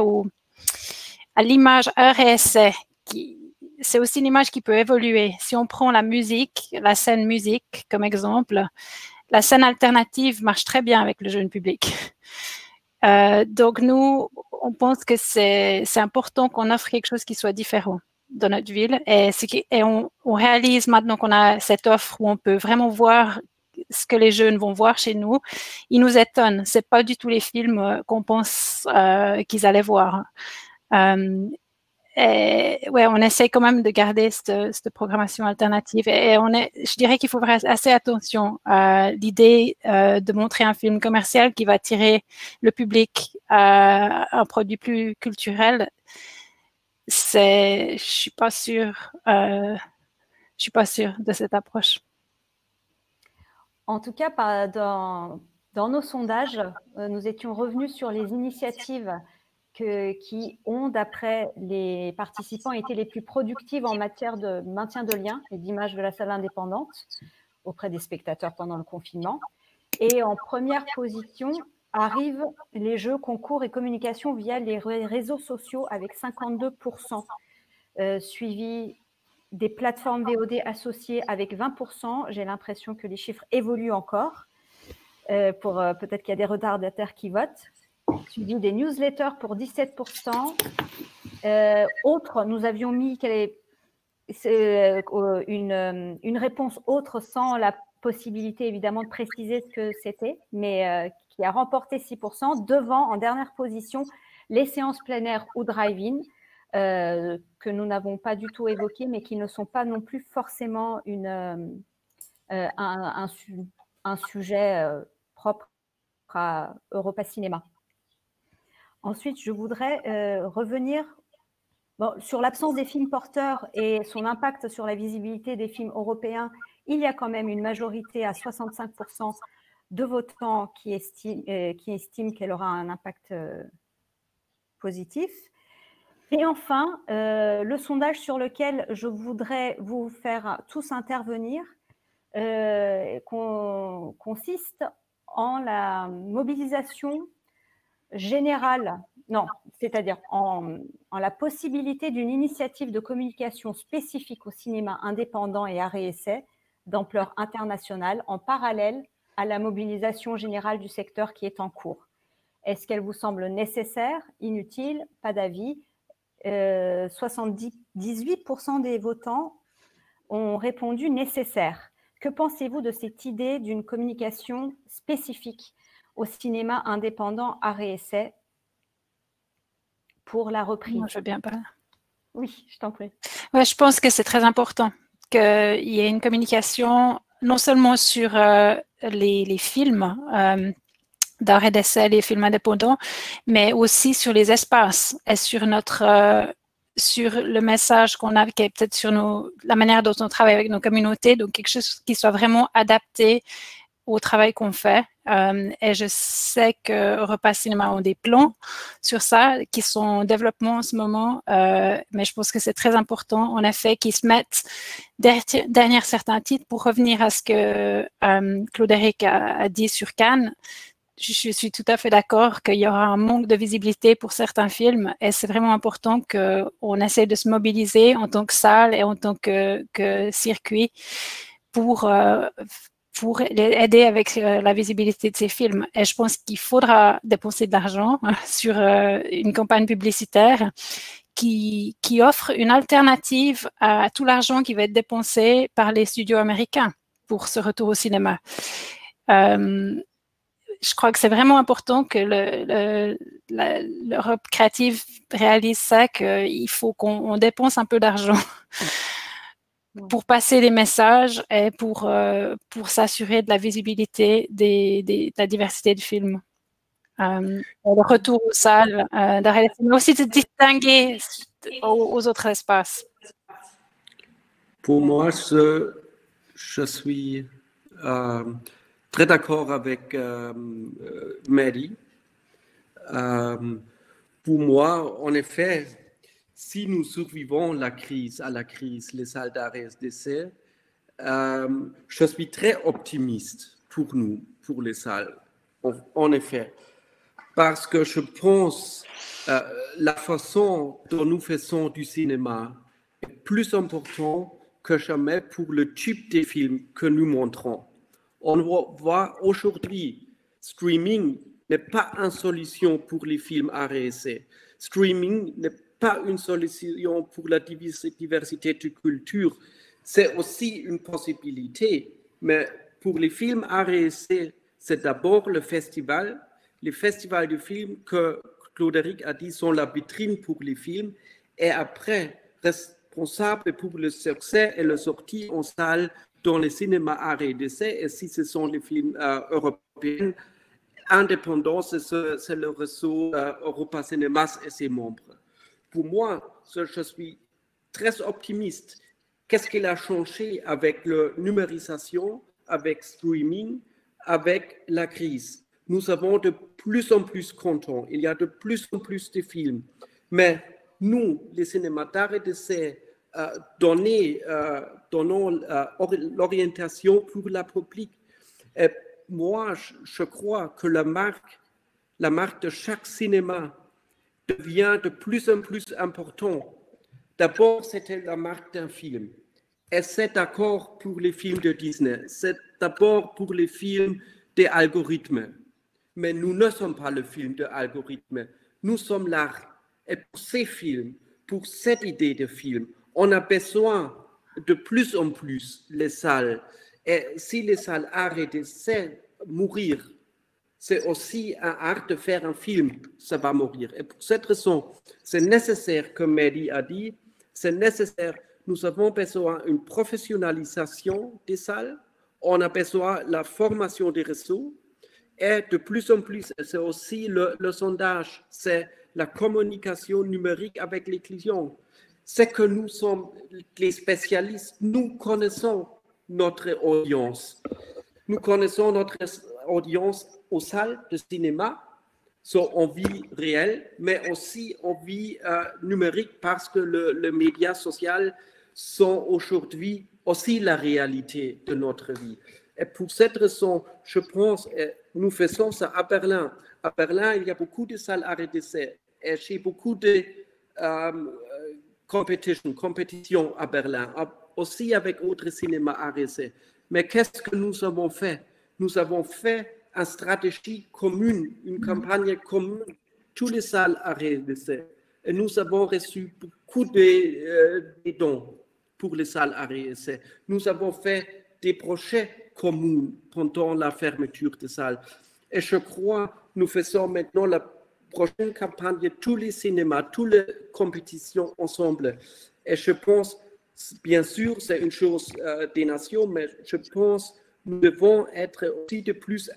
à l'image heure et essai. C'est aussi une image qui peut évoluer. Si on prend la musique, la scène musique comme exemple, la scène alternative marche très bien avec le jeune public. Donc nous, on pense que c'est important qu'on offre quelque chose qui soit différent dans notre ville. Et on réalise maintenant qu'on a cette offre où on peut vraiment voir ce que les jeunes vont voir chez nous. Ils nous étonnent. C'est pas du tout les films qu'on pense qu'ils allaient voir. ouais, on essaie quand même de garder cette programmation alternative. Et je dirais qu'il faut faire assez attention à l'idée de montrer un film commercial qui va attirer le public à un produit plus culturel. Je suis pas sûre de cette approche. En tout cas, dans nos sondages, nous étions revenus sur les initiatives qui ont, d'après les participants, été les plus productives en matière de maintien de liens et d'image de la salle indépendante auprès des spectateurs pendant le confinement. Et en première position arrivent les jeux, concours et communication via les réseaux sociaux avec 52%, suivi des plateformes VOD associées avec 20%. J'ai l'impression que les chiffres évoluent encore. Peut-être qu'il y a des retardataires qui votent. Suivi des newsletters pour 17%. Autres, nous avions mis une réponse autre sans la possibilité évidemment de préciser ce que c'était, mais qui a remporté 6%, devant en dernière position les séances plein air ou drive-in, que nous n'avons pas du tout évoquées, mais qui ne sont pas non plus forcément un sujet propre à Europa Cinéma. Ensuite, je voudrais revenir sur l'absence des films porteurs et son impact sur la visibilité des films européens. Il y a quand même une majorité à 65% de votants qui estiment qu'elle aura un impact positif. Et enfin, le sondage sur lequel je voudrais vous faire tous intervenir consiste en la mobilisation générale, c'est-à-dire en la possibilité d'une initiative de communication spécifique au cinéma indépendant et arrêt-essai d'ampleur internationale en parallèle à la mobilisation générale du secteur qui est en cours. Est-ce qu'elle vous semble nécessaire, inutile? Pas d'avis. 78% des votants ont répondu nécessaire. Que pensez-vous de cette idée d'une communication spécifique au cinéma indépendant arrêt-essai pour la reprise? Moi, je veux bien parler. Oui, je t'en prie. Ouais, je pense que c'est très important qu'il y ait une communication non seulement sur les films d'arrêt d'essai, les films indépendants, mais aussi sur les espaces et sur sur le message qu'on a, qui est peut-être sur la manière dont on travaille avec nos communautés, donc quelque chose qui soit vraiment adapté au travail qu'on fait. Et je sais que Europa Cinéma ont des plans sur ça qui sont en développement en ce moment, mais je pense que c'est très important, en effet, qu'ils se mettent derrière certains titres. Pour revenir à ce que Claude-Éric a dit sur Cannes, je suis tout à fait d'accord qu'il y aura un manque de visibilité pour certains films et c'est vraiment important qu'on essaie de se mobiliser en tant que salle et en tant que circuit pour les aider avec la visibilité de ces films. Et je pense qu'il faudra dépenser de l'argent sur une campagne publicitaire qui offre une alternative à tout l'argent qui va être dépensé par les studios américains pour ce retour au cinéma. Je crois que c'est vraiment important que l'Europe créative réalise ça, qu'il faut qu'on dépense un peu d'argent pour passer les messages et pour s'assurer de la visibilité de la diversité de films. Le retour aux salles d'arrêt, mais aussi de distinguer aux autres espaces. Pour moi, je suis très d'accord avec Mary. Pour moi, en effet, si nous survivons à la crise, les salles d'arrêt d'essai, je suis très optimiste pour nous, pour les salles, en effet. Parce que je pense la façon dont nous faisons du cinéma est plus importante que jamais pour le type de films que nous montrons. On voit aujourd'hui, streaming n'est pas une solution pour les films arrêt-essai. Streaming n'est pas une solution pour la diversité de culture. C'est aussi une possibilité, mais pour les films arrêt-essai, c'est d'abord le festival. Les festivals de films que Claude-Éric a dit sont la vitrine pour les films et après responsable pour le succès et la sortie en salle dans les cinémas art et d'essai. Et si ce sont les films européens indépendants, c'est le réseau Europa Cinemas et ses membres. Pour moi, je suis très optimiste. Qu'est-ce qu'il a changé avec la numérisation, avec streaming, avec la crise? Nous avons de plus en plus de contents, il y a de plus en plus de films. Mais nous, les cinémas d'art et d'essai, donnons l'orientation pour la public. Et moi, je crois que la marque de chaque cinéma devient de plus en plus importante. D'abord, c'était la marque d'un film. Et c'est d'accord pour les films de Disney. C'est d'abord pour les films des algorithmes. Mais nous ne sommes pas le film de algorithmes. Nous sommes l'art. Et pour ces films, pour cette idée de film, on a besoin de plus en plus les salles. Et si les salles art et d'essai mourir, c'est aussi un art de faire un film, ça va mourir. Et pour cette raison, c'est nécessaire, comme Mehdi a dit, c'est nécessaire, nous avons besoin d'une professionnalisation des salles, on a besoin de la formation des réseaux, et de plus en plus, c'est aussi le sondage, c'est la communication numérique avec les clients. C'est que nous sommes les spécialistes, nous connaissons notre audience. Nous connaissons notre audience aux salles de cinéma, en vie réelle, mais aussi en vie numérique, parce que les médias sociaux sont aujourd'hui aussi la réalité de notre vie. Et pour cette raison, je pense, nous faisons ça à Berlin. À Berlin, il y a beaucoup de salles art et d'essai. Et j'ai beaucoup de compétitions à Berlin, aussi avec d'autres cinémas art et d'essai. Mais qu'est-ce que nous avons fait? Nous avons fait une stratégie commune, une campagne commune, toutes les salles art et d'essai. Et nous avons reçu beaucoup de dons pour les salles art et d'essai. Nous avons fait des projets communs pendant la fermeture des salles. Et je crois nous faisons maintenant la prochaine campagne de tous les cinémas, toutes les compétitions ensemble. Et je pense, bien sûr, c'est une chose des nations, mais je pense que nous devons être aussi de plus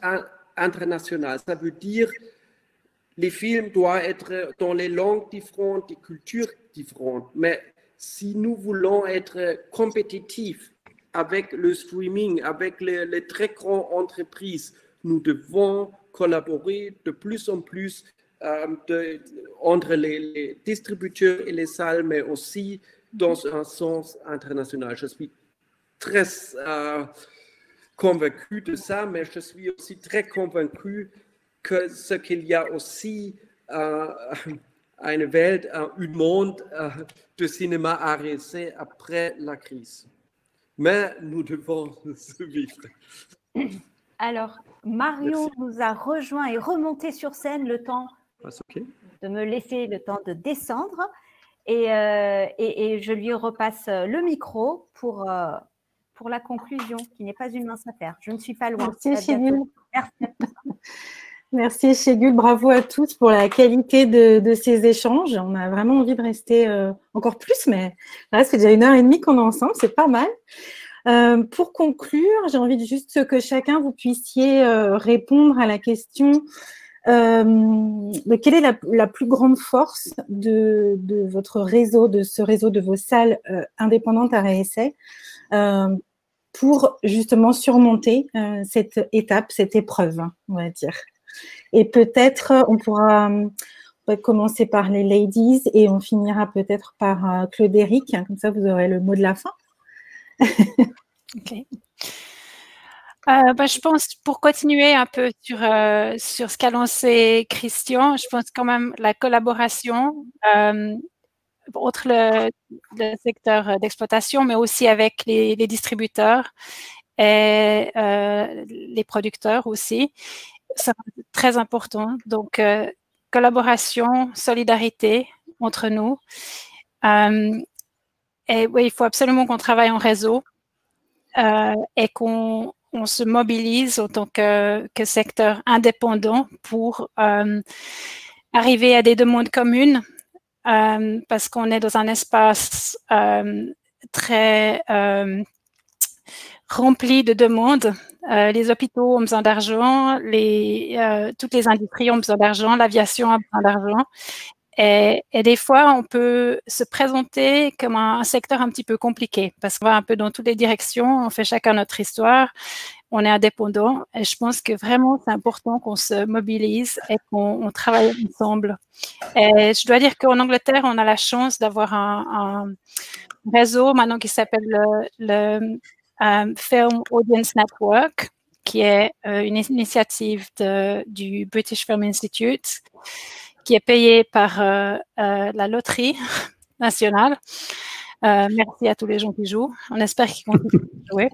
international. Ça veut dire les films doivent être dans les langues différentes, des cultures différentes. Mais si nous voulons être compétitifs avec le streaming, avec les très grandes entreprises, nous devons collaborer de plus en plus entre les distributeurs et les salles, mais aussi dans un sens international. Je suis très convaincu de ça, mais je suis aussi très convaincu que ce qu'il y a aussi une Welt, un monde de cinéma art et d'essai après la crise. Mais nous devons survivre. Alors, Mario nous a rejoint et remonté sur scène le temps de me laisser le temps de descendre. Et je lui repasse le micro pour la conclusion, qui n'est pas une mince affaire. Je ne suis pas loin. Merci, Chégul. Merci, Chégul. Bravo à tous pour la qualité de ces échanges. On a vraiment envie de rester encore plus, mais là, c'est déjà 1h30 qu'on est ensemble. C'est pas mal. Pour conclure, j'ai envie de juste que chacun, vous puissiez répondre à la question de quelle est la plus grande force de votre réseau, de ce réseau de vos salles indépendantes à réessai pour justement surmonter cette étape, cette épreuve, on va dire. Et peut-être on pourra commencer par les ladies et on finira peut-être par Claude Éric, comme ça vous aurez le mot de la fin. Ok. Je pense, pour continuer un peu sur ce qu'a lancé Christian, je pense quand même la collaboration entre le secteur d'exploitation, mais aussi avec les distributeurs et les producteurs aussi, c'est très important. Donc, collaboration, solidarité entre nous. Et oui, il faut absolument qu'on travaille en réseau et qu'on se mobilise en tant que secteur indépendant pour arriver à des demandes communes parce qu'on est dans un espace très rempli de demandes. Les hôpitaux ont besoin d'argent, toutes les industries ont besoin d'argent, l'aviation a besoin d'argent. Et des fois, on peut se présenter comme un secteur un petit peu compliqué parce qu'on va un peu dans toutes les directions, on fait chacun notre histoire, on est indépendant. Et je pense que vraiment, c'est important qu'on se mobilise et qu'on travaille ensemble. Et je dois dire qu'en Angleterre, on a la chance d'avoir un réseau maintenant qui s'appelle le Film Audience Network, qui est une initiative du British Film Institute, qui est payé par la loterie nationale. Merci à tous les gens qui jouent. On espère qu'ils continuent de jouer.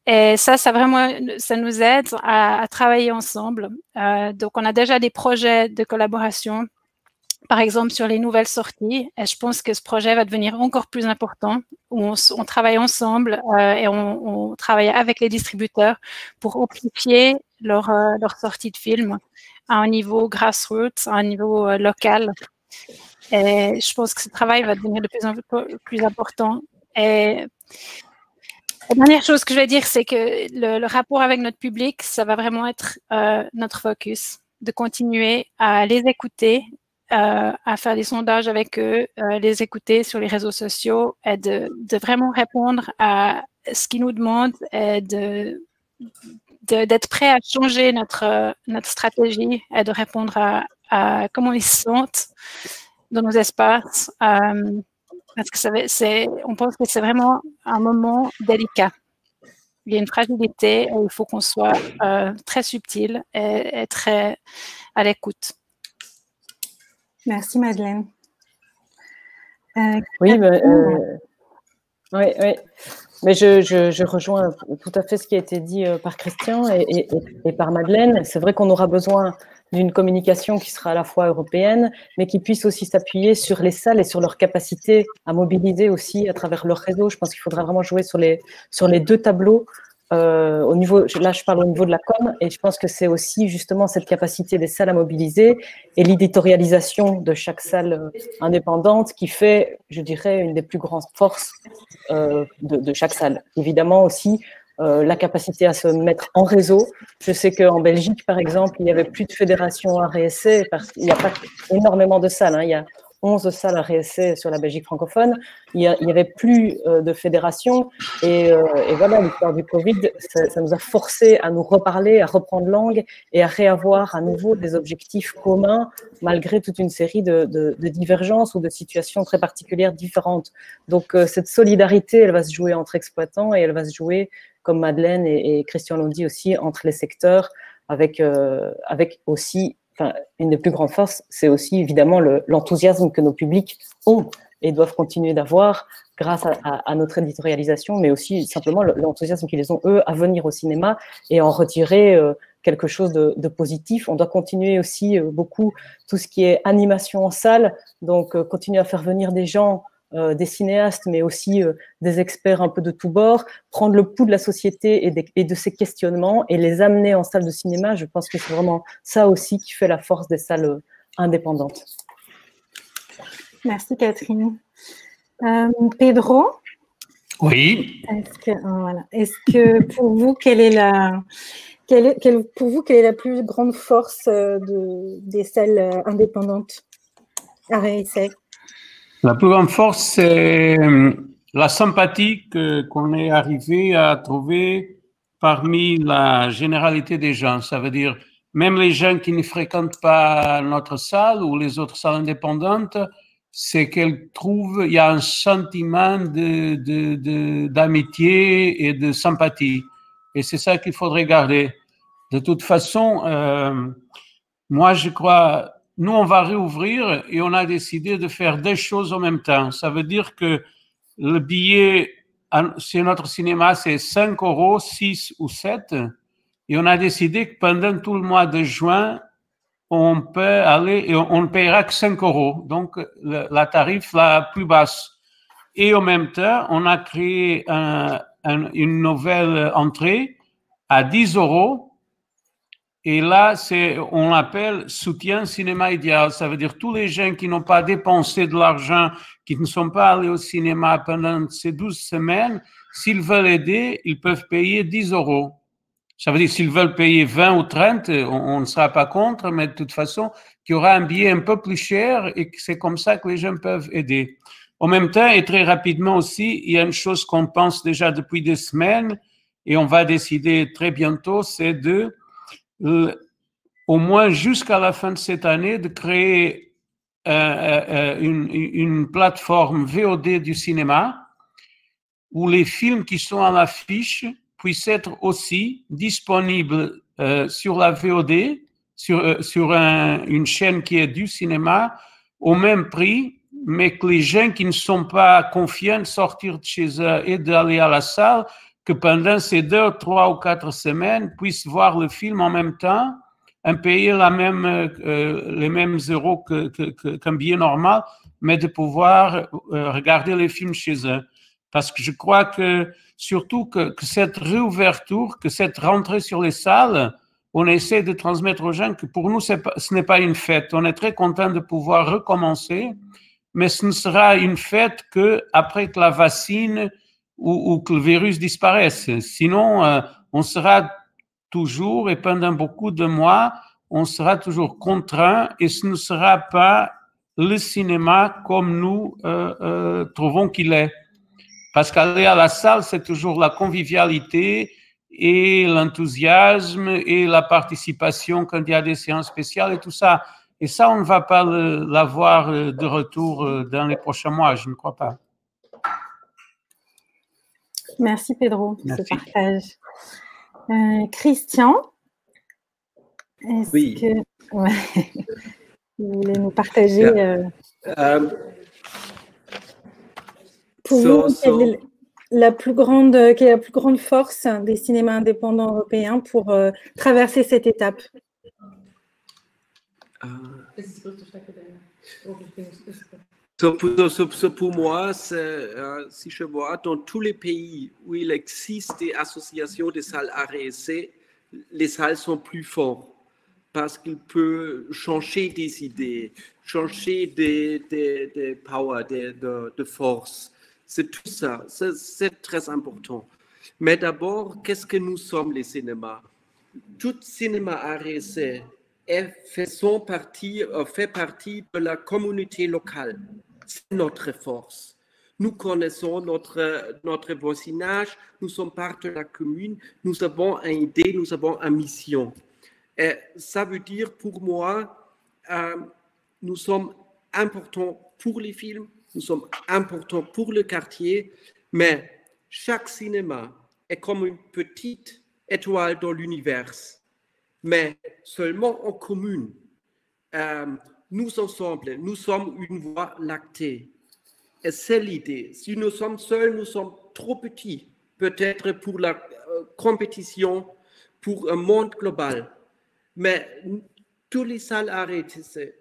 Et ça nous aide à travailler ensemble. Donc, on a déjà des projets de collaboration, par exemple sur les nouvelles sorties. Et je pense que ce projet va devenir encore plus important, où on travaille ensemble et on travaille avec les distributeurs pour amplifier leur sortie de films à un niveau grassroots, à un niveau local. Et je pense que ce travail va devenir de plus en plus important. Et la dernière chose que je vais dire, c'est que le rapport avec notre public, ça va vraiment être notre focus, de continuer à les écouter, à faire des sondages avec eux, les écouter sur les réseaux sociaux et de vraiment répondre à ce qu'ils nous demandent et d'être prêt à changer notre stratégie et de répondre à comment ils se sentent dans nos espaces, parce que on pense que c'est vraiment un moment délicat. Il y a une fragilité et il faut qu'on soit très subtil et très à l'écoute. Merci Madeleine. Oui, mais je rejoins tout à fait ce qui a été dit par Christian et par Madeleine. C'est vrai qu'on aura besoin d'une communication qui sera à la fois européenne, mais qui puisse aussi s'appuyer sur les salles et sur leur capacité à mobiliser aussi à travers leur réseau. Je pense qu'il faudra vraiment jouer sur les deux tableaux. Au niveau, là, je parle au niveau de la com, et je pense que c'est aussi justement cette capacité des salles à mobiliser et l'éditorialisation de chaque salle indépendante qui fait, je dirais, une des plus grandes forces de chaque salle. Évidemment aussi la capacité à se mettre en réseau. Je sais qu'en Belgique, par exemple, il n'y avait plus de fédération ARSC parce qu'il n'y a pas énormément de salles. Il y a 11 salles ARSC sur la Belgique francophone. Il n'y avait plus de fédération. Et voilà, l'histoire du Covid, ça nous a forcé à nous reparler, à reprendre langue et à réavoir à nouveau des objectifs communs, malgré toute une série de divergences ou de situations très particulières différentes. Donc, cette solidarité, elle va se jouer entre exploitants et elle va se jouer, comme Madeleine et Christian l'ont dit aussi, entre les secteurs, avec aussi... Enfin, une des plus grandes forces, c'est aussi évidemment l'enthousiasme que nos publics ont et doivent continuer d'avoir grâce à notre éditorialisation, mais aussi simplement l'enthousiasme qu'ils ont, eux, à venir au cinéma et en retirer quelque chose de positif. On doit continuer aussi beaucoup tout ce qui est animation en salle, donc continuer à faire venir des gens, des cinéastes, mais aussi des experts un peu de tous bords, prendre le pouls de la société et de ses questionnements et les amener en salle de cinéma. Je pense que c'est vraiment ça aussi qui fait la force des salles indépendantes. Merci Catherine. Pedro? Oui. Est-ce que pour vous, quelle est la plus grande force des salles indépendantes à RSC? La plus grande force, c'est la sympathie qu'on est arrivé à trouver parmi la généralité des gens. Ça veut dire, même les gens qui ne fréquentent pas notre salle ou les autres salles indépendantes, c'est qu'elles trouvent, il y a un sentiment d'amitié et de sympathie. Et c'est ça qu'il faudrait garder. De toute façon, moi, je crois... Nous, on va réouvrir et on a décidé de faire deux choses en même temps. Ça veut dire que le billet sur notre cinéma, c'est 5 €, 6 ou 7. Et on a décidé que pendant tout le mois de juin, on peut aller et on ne paiera que 5 €. Donc, la tarif la plus basse. Et en même temps, on a créé une nouvelle entrée à 10 €. Et là, on l'appelle soutien cinéma idéal. Ça veut dire tous les gens qui n'ont pas dépensé de l'argent, qui ne sont pas allés au cinéma pendant ces 12 semaines, s'ils veulent aider, ils peuvent payer 10 €. Ça veut dire s'ils veulent payer 20 ou 30, on ne sera pas contre, mais de toute façon, qu'il y aura un billet un peu plus cher et que c'est comme ça que les gens peuvent aider. En même temps, et très rapidement aussi, il y a une chose qu'on pense déjà depuis des semaines et on va décider très bientôt, c'est au moins jusqu'à la fin de cette année, de créer une plateforme VOD du cinéma où les films qui sont à l'affiche puissent être aussi disponibles sur la VOD, sur une chaîne qui est du cinéma, au même prix, mais que les gens qui ne sont pas confiants de sortir de chez eux et d'aller à la salle, que pendant ces 2, 3 ou 4 semaines, puissent voir le film en même temps, en payer les mêmes euros qu'un billet normal, mais de pouvoir regarder les films chez eux. Parce que je crois que, surtout que cette réouverture, que cette rentrée sur les salles, on essaie de transmettre aux gens que pour nous, ce n'est pas une fête. On est très content de pouvoir recommencer, mais ce ne sera une fête qu'après que la vaccine ou que le virus disparaisse. Sinon, on sera toujours, et pendant beaucoup de mois, on sera toujours contraint et ce ne sera pas le cinéma comme nous trouvons qu'il est. Parce qu'aller à la salle, c'est toujours la convivialité et l'enthousiasme et la participation quand il y a des séances spéciales et tout ça. Et ça, on ne va pas l'avoir de retour dans les prochains mois, je ne crois pas. Merci Pedro pour Merci. ce partage. Christian, est-ce que vous voulez nous partager pour vous, quelle est la plus grande force des cinémas indépendants européens pour traverser cette étape? Pour moi, si je vois dans tous les pays où il existe des associations de salles ARSC, les salles sont plus fortes parce qu'ils peuvent changer des idées, changer des power, de force. C'est tout ça, c'est très important. Mais d'abord, qu'est-ce que nous sommes les cinémas? Tout cinéma ARSC fait partie de la communauté locale. C'est notre force. Nous connaissons notre voisinage, nous sommes part de la commune, nous avons une idée, nous avons une mission. Et ça veut dire pour moi, nous sommes importants pour les films, nous sommes importants pour le quartier, mais chaque cinéma est comme une petite étoile dans l'univers, mais seulement en commune. Nous ensemble, nous sommes une voie lactée. Et c'est l'idée. Si nous sommes seuls, nous sommes trop petits, peut-être pour la compétition, pour un monde global. Mais tous les salles ARSC,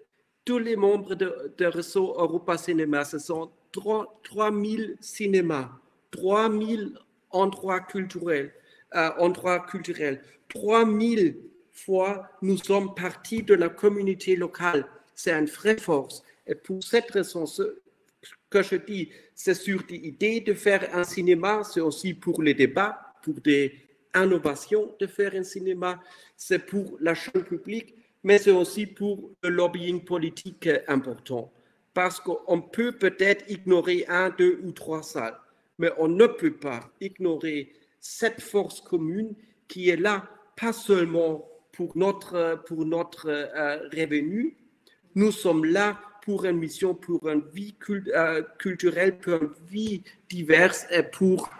tous les membres de réseau Europa Cinéma, ce sont 3000 cinémas, 3000 endroits culturels, 3000 fois nous sommes partie de la communauté locale. C'est une vraie force. Et pour cette raison, ce que je dis, c'est sur des idées de faire un cinéma, c'est aussi pour les débats, pour des innovations de faire un cinéma, c'est pour la chaîne publique, mais c'est aussi pour le lobbying politique important. Parce qu'on peut peut-être ignorer 1, 2 ou 3 salles, mais on ne peut pas ignorer cette force commune qui est là, pas seulement pour notre revenu. Nous sommes là pour une mission, pour une vie culturelle, pour une vie diverse et pour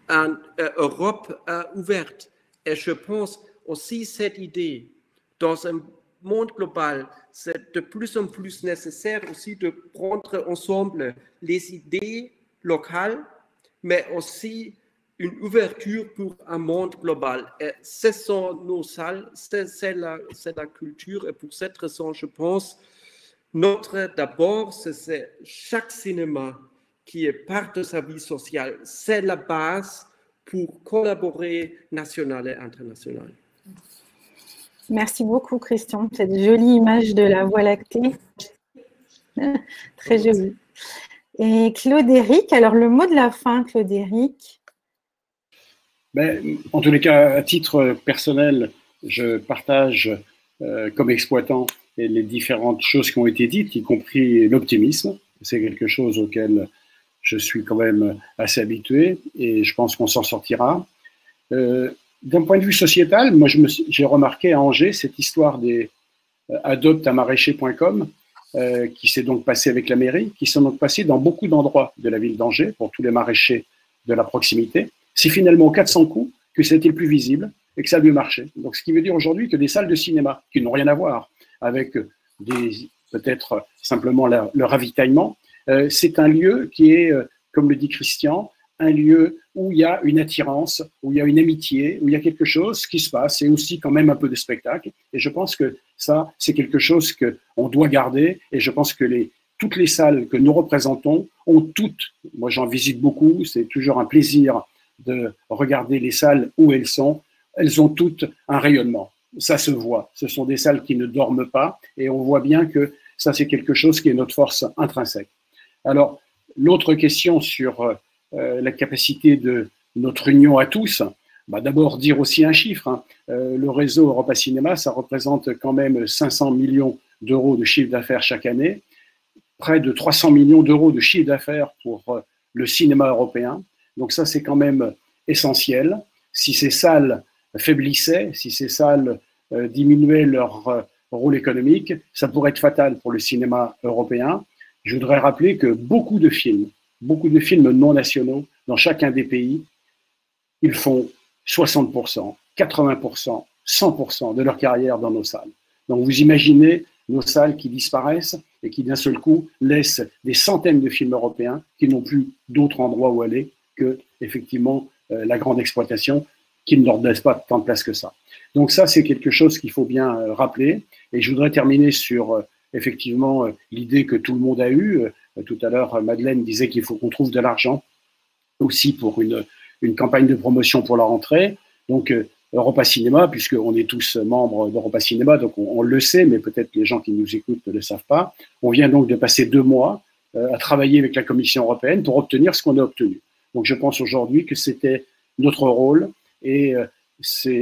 une Europe ouverte. Et je pense aussi cette idée, dans un monde global, c'est de plus en plus nécessaire aussi de prendre ensemble les idées locales, mais aussi une ouverture pour un monde global. Et ce sont nos salles, c'est la culture. Et pour cette raison, je pense, d'abord, c'est chaque cinéma qui est part de sa vie sociale. C'est la base pour collaborer national et international. Merci beaucoup, Christian, cette jolie image de la Voie lactée. Très jolie. Et Claude-Éric, alors le mot de la fin, Claude-Éric. En tous les cas, à titre personnel, je partage comme exploitant les différentes choses qui ont été dites, y compris l'optimisme. C'est quelque chose auquel je suis quand même assez habitué et je pense qu'on s'en sortira. D'un point de vue sociétal, moi j'ai remarqué à Angers cette histoire des adopteunmaraîcher.com qui s'est donc passée avec la mairie, qui sont donc passés dans beaucoup d'endroits de la ville d'Angers pour tous les maraîchers de la proximité. C'est finalement 400 coups que c'était le plus visible et que ça a mieux marché. Donc ce qui veut dire aujourd'hui que des salles de cinéma qui n'ont rien à voir avec peut-être simplement le ravitaillement, c'est un lieu qui est, comme le dit Christian, un lieu où il y a une attirance, où il y a une amitié, où il y a quelque chose qui se passe, et aussi quand même un peu de spectacle. Et je pense que ça, c'est quelque chose qu'on doit garder, et je pense que toutes les salles que nous représentons ont toutes, moi j'en visite beaucoup, c'est toujours un plaisir de regarder les salles où elles ont toutes un rayonnement. Ça se voit, ce sont des salles qui ne dorment pas, et on voit bien que ça c'est quelque chose qui est notre force intrinsèque. Alors, l'autre question sur la capacité de notre union à tous, d'abord dire aussi un chiffre. Le réseau Europa Cinéma, ça représente quand même 500 millions d'euros de chiffre d'affaires chaque année, près de 300 millions d'euros de chiffre d'affaires pour le cinéma européen. Donc ça, c'est quand même essentiel. Si ces salles faiblissaient, si ces salles diminuaient leur rôle économique, ça pourrait être fatal pour le cinéma européen. Je voudrais rappeler que beaucoup de films non nationaux dans chacun des pays, ils font 60%, 80%, 100% de leur carrière dans nos salles. Donc vous imaginez nos salles qui disparaissent et qui d'un seul coup laissent des centaines de films européens qui n'ont plus d'autre endroit où aller que effectivement la grande exploitation qui ne leur laisse pas tant de place que ça. Donc ça, c'est quelque chose qu'il faut bien rappeler. Et je voudrais terminer sur effectivement l'idée que tout le monde a eue. Tout à l'heure, Madeleine disait qu'il faut qu'on trouve de l'argent aussi pour une campagne de promotion pour la rentrée. Donc, Europa Cinéma, puisqu'on est tous membres d'Europa Cinéma, donc on le sait, mais peut-être les gens qui nous écoutent ne le savent pas. On vient donc de passer 2 mois à travailler avec la Commission européenne pour obtenir ce qu'on a obtenu. Donc, je pense aujourd'hui que c'était notre rôle et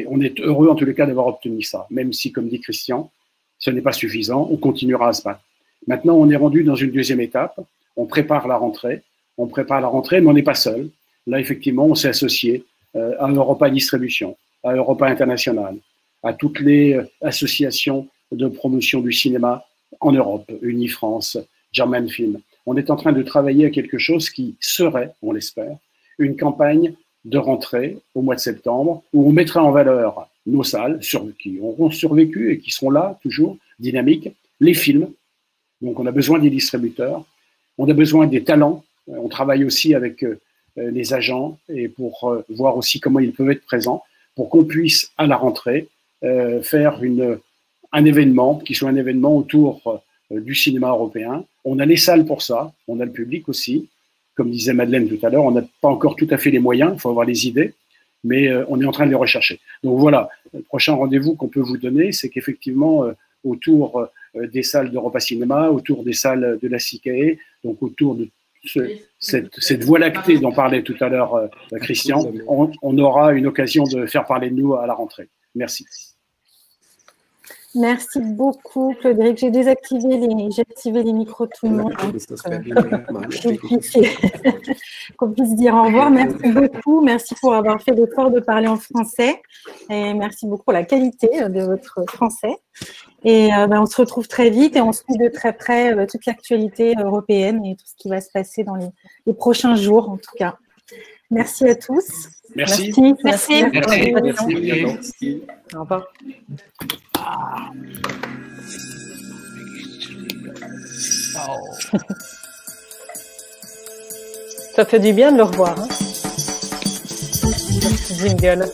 on est heureux en tous les cas d'avoir obtenu ça, même si, comme dit Christian, ce n'est pas suffisant, on continuera à se battre. Maintenant, on est rendu dans une deuxième étape, on prépare la rentrée, mais on n'est pas seul. Là, effectivement, on s'est associé à Europa Distribution, à Europa International, à toutes les associations de promotion du cinéma en Europe, Unifrance, German Film. On est en train de travailler à quelque chose qui serait, on l'espère, une campagne de rentrée au mois de septembre où on mettra en valeur nos salles qui auront survécu et qui seront là, toujours dynamiques, les films. Donc on a besoin des distributeurs, on a besoin des talents. On travaille aussi avec les agents et pour voir aussi comment ils peuvent être présents pour qu'on puisse à la rentrée faire un événement qui soit un événement autour du cinéma européen. On a les salles pour ça, on a le public aussi. Comme disait Madeleine tout à l'heure, on n'a pas encore tout à fait les moyens, il faut avoir les idées, mais on est en train de les rechercher. Donc voilà, le prochain rendez-vous qu'on peut vous donner, c'est qu'effectivement, autour des salles d'Europa Cinéma, autour des salles de la CICAE, donc autour de cette voie lactée dont parlait tout à l'heure Christian, on aura une occasion de faire parler de nous à la rentrée. Merci. Merci beaucoup, Claude-Éric. J'ai activé les micros de tout le monde. Qu'on puisse dire au revoir. Merci beaucoup. Merci pour avoir fait l'effort de parler en français. Et merci beaucoup pour la qualité de votre français. Et on se retrouve très vite et on suit de très près toute l'actualité européenne et tout ce qui va se passer dans les prochains jours, en tout cas. Merci à tous. Merci. Merci. Merci. Au revoir. Ça fait du bien de le revoir. Hein. Jingle.